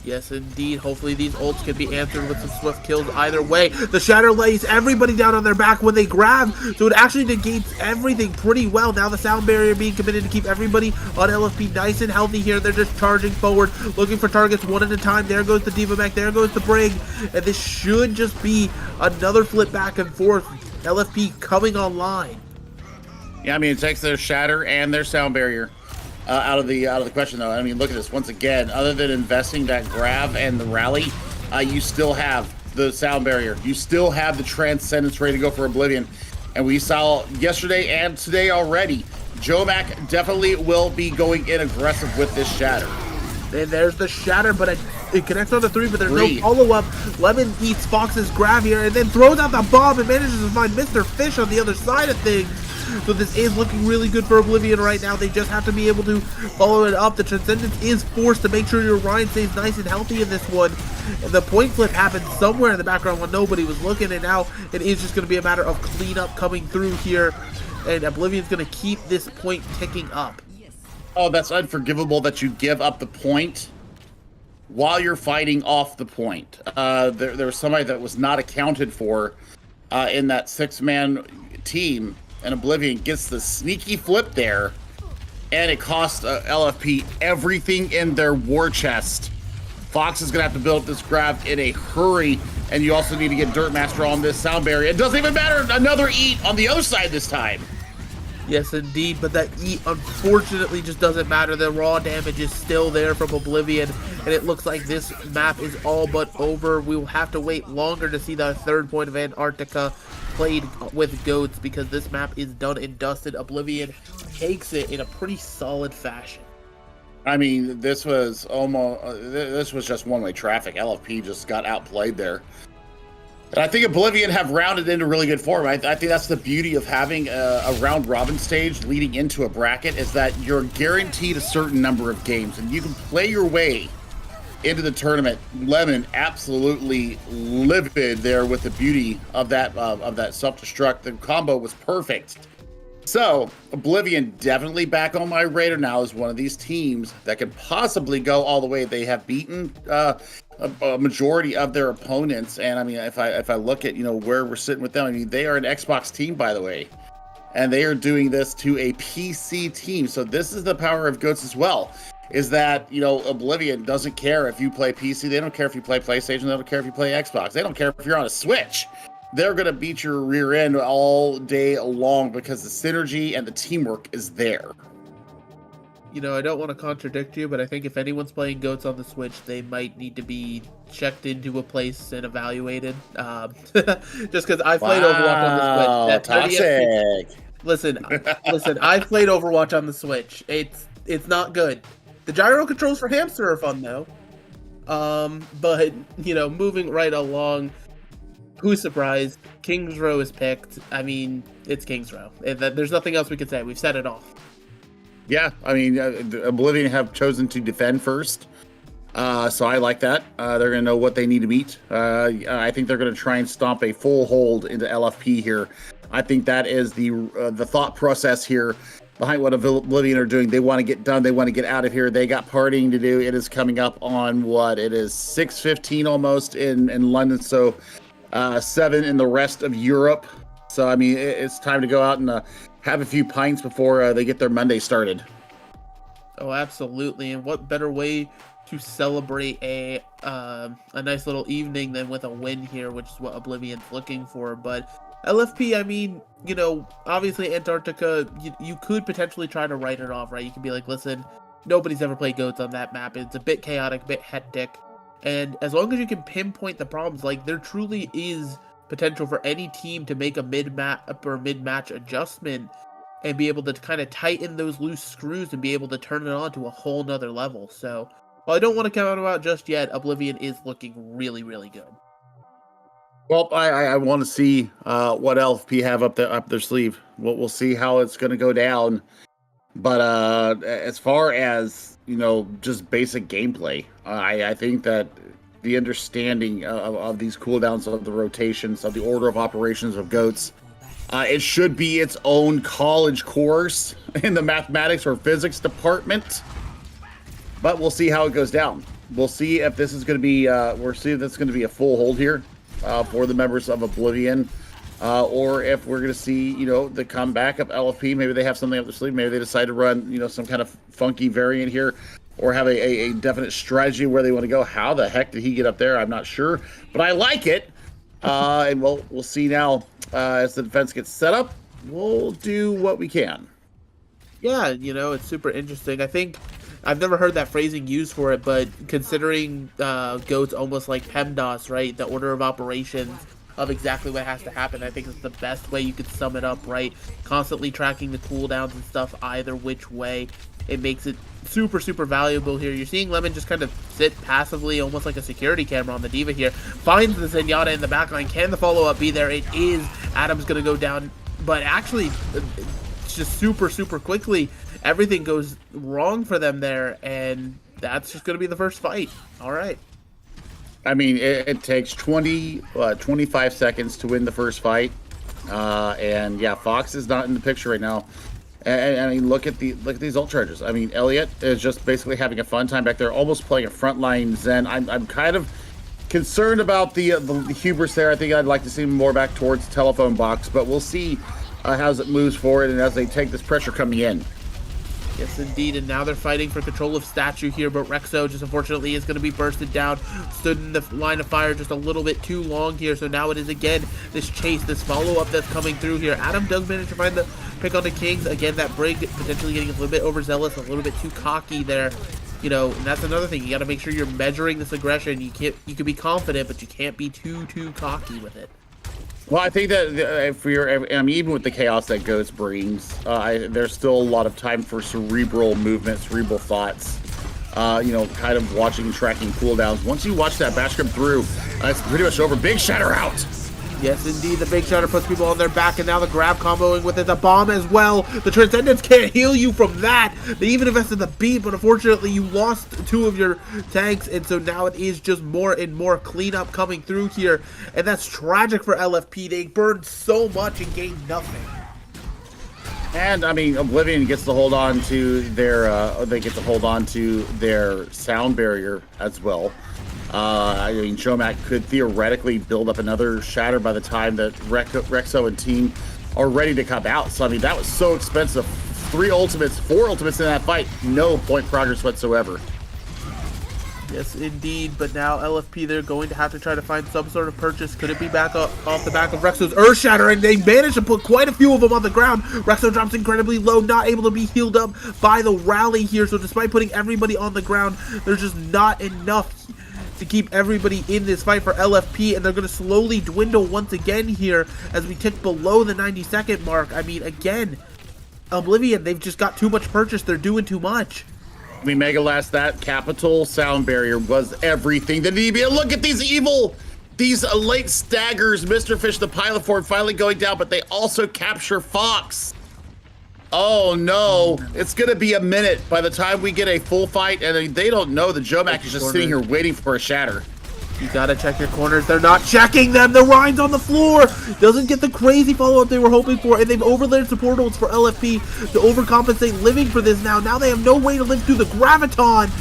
Yes, indeed. Hopefully these ults can be answered with some swift kills either way. The Shatter lays everybody down on their back when they grab, so it actually negates everything pretty well. Now the sound barrier being committed to keep everybody on LFP nice and healthy here. They're just charging forward, looking for targets one at a time. There goes the D.Va mech, there goes the Brig, and this should just be another flip back and forth. LFP coming online. Yeah, I mean, it takes their Shatter and their sound barrier out of the question, though. I mean, look at this. Once again, other than investing that Grav and the Rally, you still have the sound barrier. You still have the Transcendence ready to go for Oblivion. And we saw yesterday and today already, JoeMac definitely will be going in aggressive with this Shatter. And there's the Shatter, but it connects on the 3, but there's no follow-up. Lemon eats Fox's Grav here and then throws out the bomb and manages to find Mr. Fish on the other side of things. So this is looking really good for Oblivion right now. They just have to be able to follow it up. The Transcendence is forced to make sure your Rhine stays nice and healthy in this one. And the point flip happened somewhere in the background when nobody was looking, and now it is just going to be a matter of cleanup coming through here. And Oblivion's going to keep this point ticking up. Oh, that's unforgivable that you give up the point while you're fighting off the point. There was somebody that was not accounted for in that 6-man team. And Oblivion gets the sneaky flip there, and it costs LFP everything in their war chest. Fox is going to have to build up this Grav in a hurry, and you also need to get Dirtmaster on this sound barrier. It doesn't even matter, another eat on the other side this time. Yes, indeed, but that E unfortunately just doesn't matter. The raw damage is still there from Oblivion, and it looks like this map is all but over. We will have to wait longer to see the third point of Antarctica played with goats, because this map is done and dusted. Oblivion takes it in a pretty solid fashion. I mean, this was just one-way traffic. LFP just got outplayed there. And I think Oblivion have rounded into really good form. I think that's the beauty of having a round robin stage leading into a bracket, is that you're guaranteed a certain number of games, and you can play your way into the tournament. Lemon absolutely livid there with the beauty of that self-destruct. The combo was perfect. So Oblivion definitely back on my radar now as one of these teams that can possibly go all the way. They have beaten a majority of their opponents, and I mean, if I look at where we're sitting with them, I mean, they are an Xbox team, by the way, and they are doing this to a PC team. So this is the power of GOATS as well, is that Oblivion doesn't care if you play PC, they don't care if you play PlayStation, they don't care if you play Xbox, they don't care if you're on a Switch. They're going to beat your rear end all day long because the synergy and the teamwork is there. I don't want to contradict you, but I think if anyone's playing GOATS on the Switch, they might need to be checked into a place and evaluated. Just because I played Overwatch on the Switch. Toxic. Listen, I played Overwatch on the Switch. It's not good. The gyro controls for Hamster are fun though. But moving right along, who's surprised? King's Row is picked. I mean, it's King's Row. There's nothing else we can say. We've said it all. Yeah, I mean, Oblivion have chosen to defend first, so I like that. They're going to know what they need to beat. I think they're going to try and stomp a full hold into LFP here. I think that is the thought process here behind what Oblivion are doing. They want to get done. They want to get out of here. They got partying to do. It is coming up on it is 6:15 almost in London, so 7 in the rest of Europe. So I mean, it's time to go out and have a few pints before they get their Monday started. Oh, absolutely. And what better way to celebrate a nice little evening than with a win here, which is what Oblivion's looking for. But LFP, I mean, obviously Antarctica, you could potentially try to write it off, right? You could be like, listen, nobody's ever played GOATS on that map. It's a bit chaotic, a bit hectic. And as long as you can pinpoint the problems, like, there truly is potential for any team to make a mid-match adjustment and be able to kind of tighten those loose screws and be able to turn it on to a whole nother level. So while I don't want to count them out just yet, Oblivion is looking really, really good. Well, I want to see what LFP have up their sleeve. We'll see how it's going to go down. But as far as just basic gameplay, I think that the understanding of these cooldowns, of the rotations, of the order of operations of GOATS, it should be its own college course in the mathematics or physics department. But we'll see how it goes down. We'll see if this is going to be a full hold here for the members of Oblivion, or if we're going to see the comeback of LFP. Maybe they have something up their sleeve. Maybe they decide to run some kind of funky variant here, or have a definite strategy where they want to go. How the heck did he get up there? I'm not sure, but I like it. And we'll see now as the defense gets set up. We'll do what we can. Yeah, it's super interesting. I think I've never heard that phrasing used for it, but considering GOATS almost like PEMDAS, right? The order of operations of exactly what has to happen, I think it's the best way you could sum it up, right? Constantly tracking the cooldowns and stuff either which way. It makes it super, super valuable here. You're seeing Lemon just kind of sit passively, almost like a security camera on the D.Va here. Finds the Zenyatta in the backline. Can the follow-up be there? It is. Adam's going to go down. But actually, it's just super, super quickly, everything goes wrong for them there. And that's just going to be the first fight. All right. I mean, it takes 25 seconds to win the first fight. And yeah, Fox is not in the picture right now. And I mean, look at these ult charges. I mean, Elliot is just basically having a fun time back there, almost playing a frontline Zen. I'm kind of concerned about the hubris there. I think I'd like to see him more back towards telephone box, but we'll see as it moves forward and as they take this pressure coming in. Yes, indeed, and now they're fighting for control of Statue here, but Rexo just unfortunately is going to be bursted down, stood in the line of fire just a little bit too long here, so now it is again this chase, this follow-up that's coming through here. Adam does manage to find pick on the Kings. Again, that Brig potentially getting a little bit overzealous, a little bit too cocky there. You know, and that's another thing. You got to make sure you're measuring this aggression. You can be confident, but you can't be too cocky with it. Well, I think that if even with the chaos that Ghost brings, there's still a lot of time for cerebral movement, cerebral thoughts. You know, kind of watching and tracking cooldowns. Once you watch that bash come through, it's pretty much over. Big Shatter out. Yes, indeed. The Big Shatter puts people on their back, and now the grab comboing with it. The bomb as well. The Transcendence can't heal you from that. They even invested the beat, but unfortunately you lost 2 of your tanks, and so now it is just more and more cleanup coming through here, and that's tragic for LFP. They burned so much and gained nothing. And I mean, Oblivion gets to hold on to their sound barrier as well. I mean, Jomac could theoretically build up another Shatter by the time that Rexo and team are ready to come out. So I mean, that was so expensive. 4 ultimates in that fight. No point progress whatsoever. Yes, indeed. But now LFP, they're going to have to try to find some sort of purchase. Could it be back off the back of Rexo's Earth Shatter? And they managed to put quite a few of them on the ground. Rexo drops incredibly low, not able to be healed up by the rally here. So despite putting everybody on the ground, there's just not enough to keep everybody in this fight for LFP, and they're going to slowly dwindle once again here as we tick below the 90-second mark. I mean, again, Oblivion, they've just got too much purchase. They're doing too much. I mean, Megalast, that capital sound barrier was everything that needed to be. Look at these late staggers. Mr. Fish, the pilot form, finally going down, but they also capture Fox. Oh no, it's gonna be a minute by the time we get a full fight, and they don't know that Jomac is just sitting here waiting for a Shatter. You gotta check your corners. They're not checking them. The Rhine's on the floor. Doesn't get the crazy follow-up they were hoping for, and they've overlaid support holds for LFP to overcompensate living for this now. Now they have no way to live through the Graviton,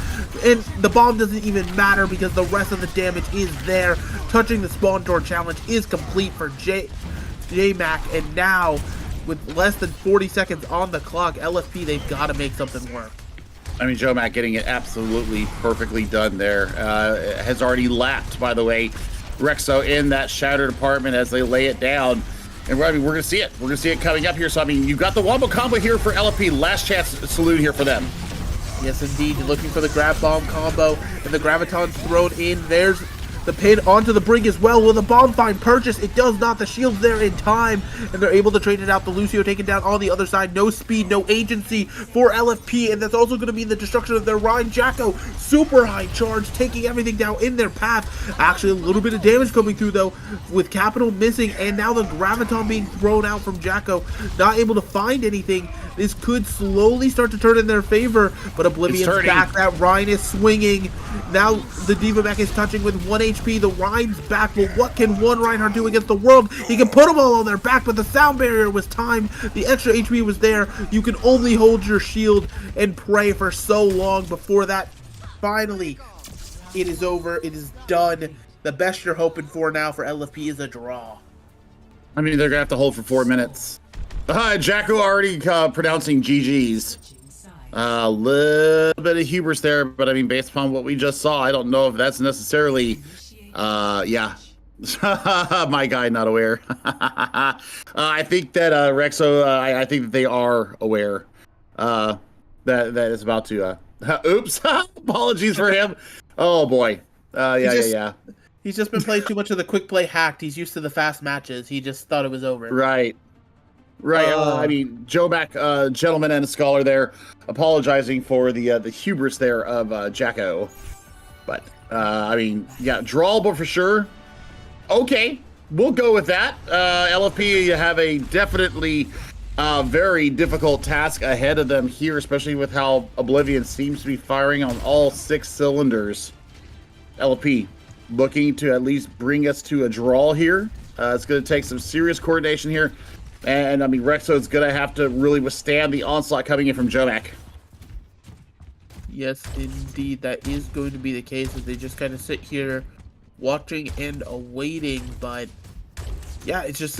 and the bomb doesn't even matter because the rest of the damage is there. Touching the spawn door challenge is complete for J-Mac, and now with less than 40 seconds on the clock, LFP, they've got to make something work. I mean, Jomac getting it absolutely perfectly done there. Has already lapped, by the way, Rexo in that Shatter department as they lay it down. And I mean, we're going to see it. We're going to see it coming up here. So, I mean, you've got the Wombo combo here for LFP. Last chance saloon here for them. Yes, indeed. You're looking for the grab bomb combo, and the Graviton's thrown in. There's the pin onto the Brig as well. Will the bomb find purchase? It does not. The shield's there in time, and they're able to trade it out. The Lucio taken down on the other side. No speed, no agency for LFP, and that's also going to be the destruction of their Rhine. Jacko, super high charge, taking everything down in their path. Actually, a little bit of damage coming through, though, with Capital missing, and now the Graviton being thrown out from Jacko. Not able to find anything. This could slowly start to turn in their favor, but Oblivion's back. That Rhine is swinging. Now the Diva Mech is touching with 1 HP. The Rhine's back. Well, what can one Reinhardt do against the world? He can put them all on their back, but the sound barrier was timed. The extra HP was there. You can only hold your shield and pray for so long before that. Finally, it is over. It is done. The best you're hoping for now for LFP is a draw. I mean, they're going to have to hold for 4 minutes. Jacko already pronouncing GG's. A little bit of hubris there, but I mean, based upon what we just saw, I don't know if that's necessarily, yeah. My guy not aware. I think that Rexo, I think that they are aware that it's about to, oops, apologies for him. Oh boy. Yeah. He's just been playing too much of the quick play hacked. He's used to the fast matches. He just thought it was over. Right. I mean, Jomac, gentleman and a scholar there, apologizing for the hubris there of Jacko. But, I mean, yeah, drawable for sure. Okay, we'll go with that. LFP, you have a definitely very difficult task ahead of them here, especially with how Oblivion seems to be firing on all 6 cylinders. LFP looking to at least bring us to a draw here. It's going to take some serious coordination here. And, I mean, Rexo is going to have to really withstand the onslaught coming in from Jomac. Yes, indeed. That is going to be the case as they just kind of sit here watching and awaiting. But, yeah, it's just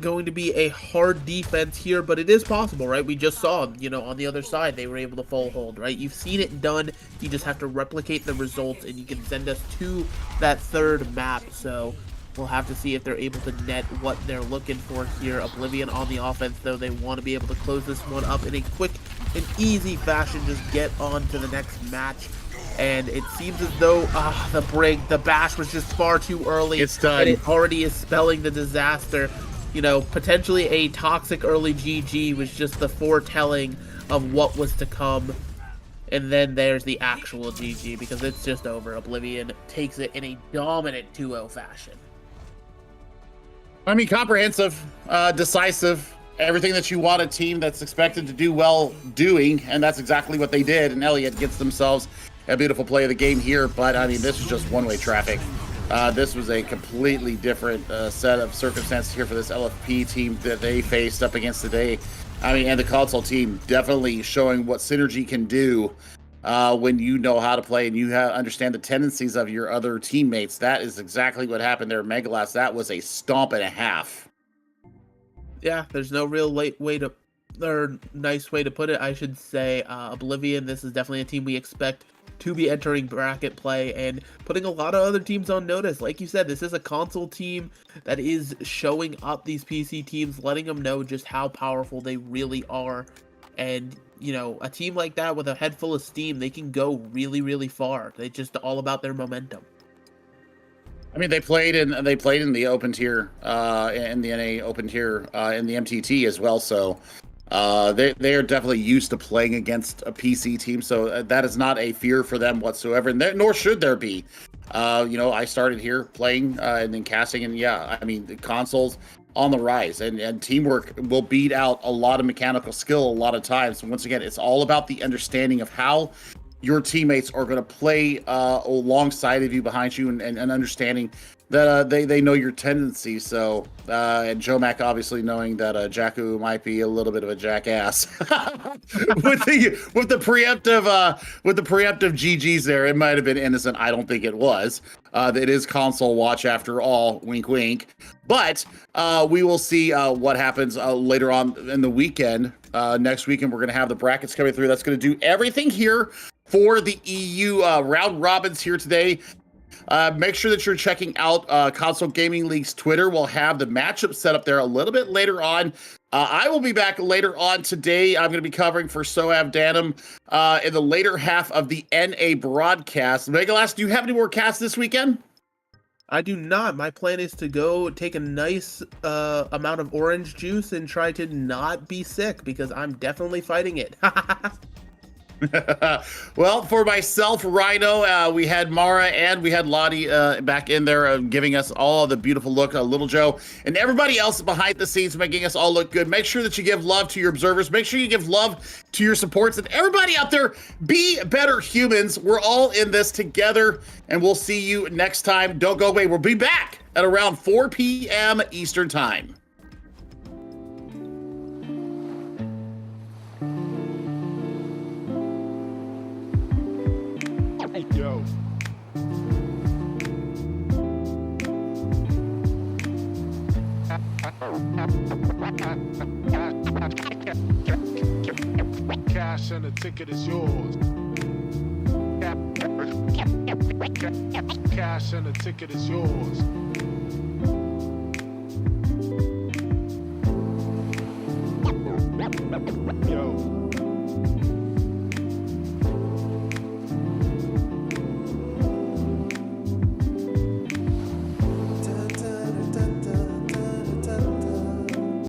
going to be a hard defense here. But it is possible, right? We just saw, you know, on the other side, they were able to full hold, right? You've seen it done. You just have to replicate the results, and you can send us to that third map. So We'll have to see if they're able to net what they're looking for here. Oblivion on the offense, though, they want to be able to close this one up in a quick and easy fashion, just get on to the next match. And it seems as though the bash was just far too early. It's done. And it already is spelling the disaster. You know, potentially a toxic early GG was just the foretelling of what was to come. And then there's the actual GG, because it's just over. Oblivion takes it in a dominant 2-0 fashion. I mean, comprehensive, decisive, everything that you want a team that's expected to do well doing, and that's exactly what they did. And Elliott gets themselves a beautiful play of the game here, but I mean, this is just one-way traffic. This was a completely different set of circumstances here for this LFP team that they faced up against today. I mean, and the console team definitely showing what Synergy can do when you know how to play and you understand the tendencies of your other teammates. That is exactly what happened there, Megalast. That was a stomp and a half. Yeah, there's no real nice way to put it, I should say. Oblivion, this is definitely a team we expect to be entering bracket play and putting a lot of other teams on notice. Like you said, this is a console team that is showing up these PC teams, letting them know just how powerful they really are. And, you know, a team like that with a head full of steam, they can go really, really far. They're just all about their momentum. I mean, they played in the open tier, in the NA open tier, in the MTT as well. So they are definitely used to playing against a PC team. So that is not a fear for them whatsoever, and nor should there be. You know, I started here playing and then casting, and yeah, I mean, the consoles on the rise, and teamwork will beat out a lot of mechanical skill a lot of times. And once again, it's all about the understanding of how your teammates are going to play alongside of you, behind you, and understanding that they know your tendencies. So and Joe Mac obviously knowing that Jakku might be a little bit of a jackass with the preemptive GGs there. It might have been innocent. I don't think it was. It is console watch after all. Wink, wink. But we will see what happens later on in the weekend. Next weekend, we're going to have the brackets coming through. That's going to do everything here for the EU round robins here today. Make sure that you're checking out Console Gaming League's Twitter. We'll have the matchup set up there a little bit later on. I will be back later on today. I'm going to be covering for Sohav Danum in the later half of the NA broadcast. Megalast, do you have any more casts this weekend? I do not. My plan is to go take a nice amount of orange juice and try to not be sick, because I'm definitely fighting it. Well, for myself, Rhino, we had Mara and we had Lottie back in there giving us all the beautiful look, Little Joe, and everybody else behind the scenes making us all look good. Make sure that you give love to your observers. Make sure you give love to your supports, and everybody out there, be better humans. We're all in this together, and we'll see you next time. Don't go away. We'll be back at around 4 p.m. Eastern Time. Yo. Cash and the ticket is yours. Cash and the ticket is yours.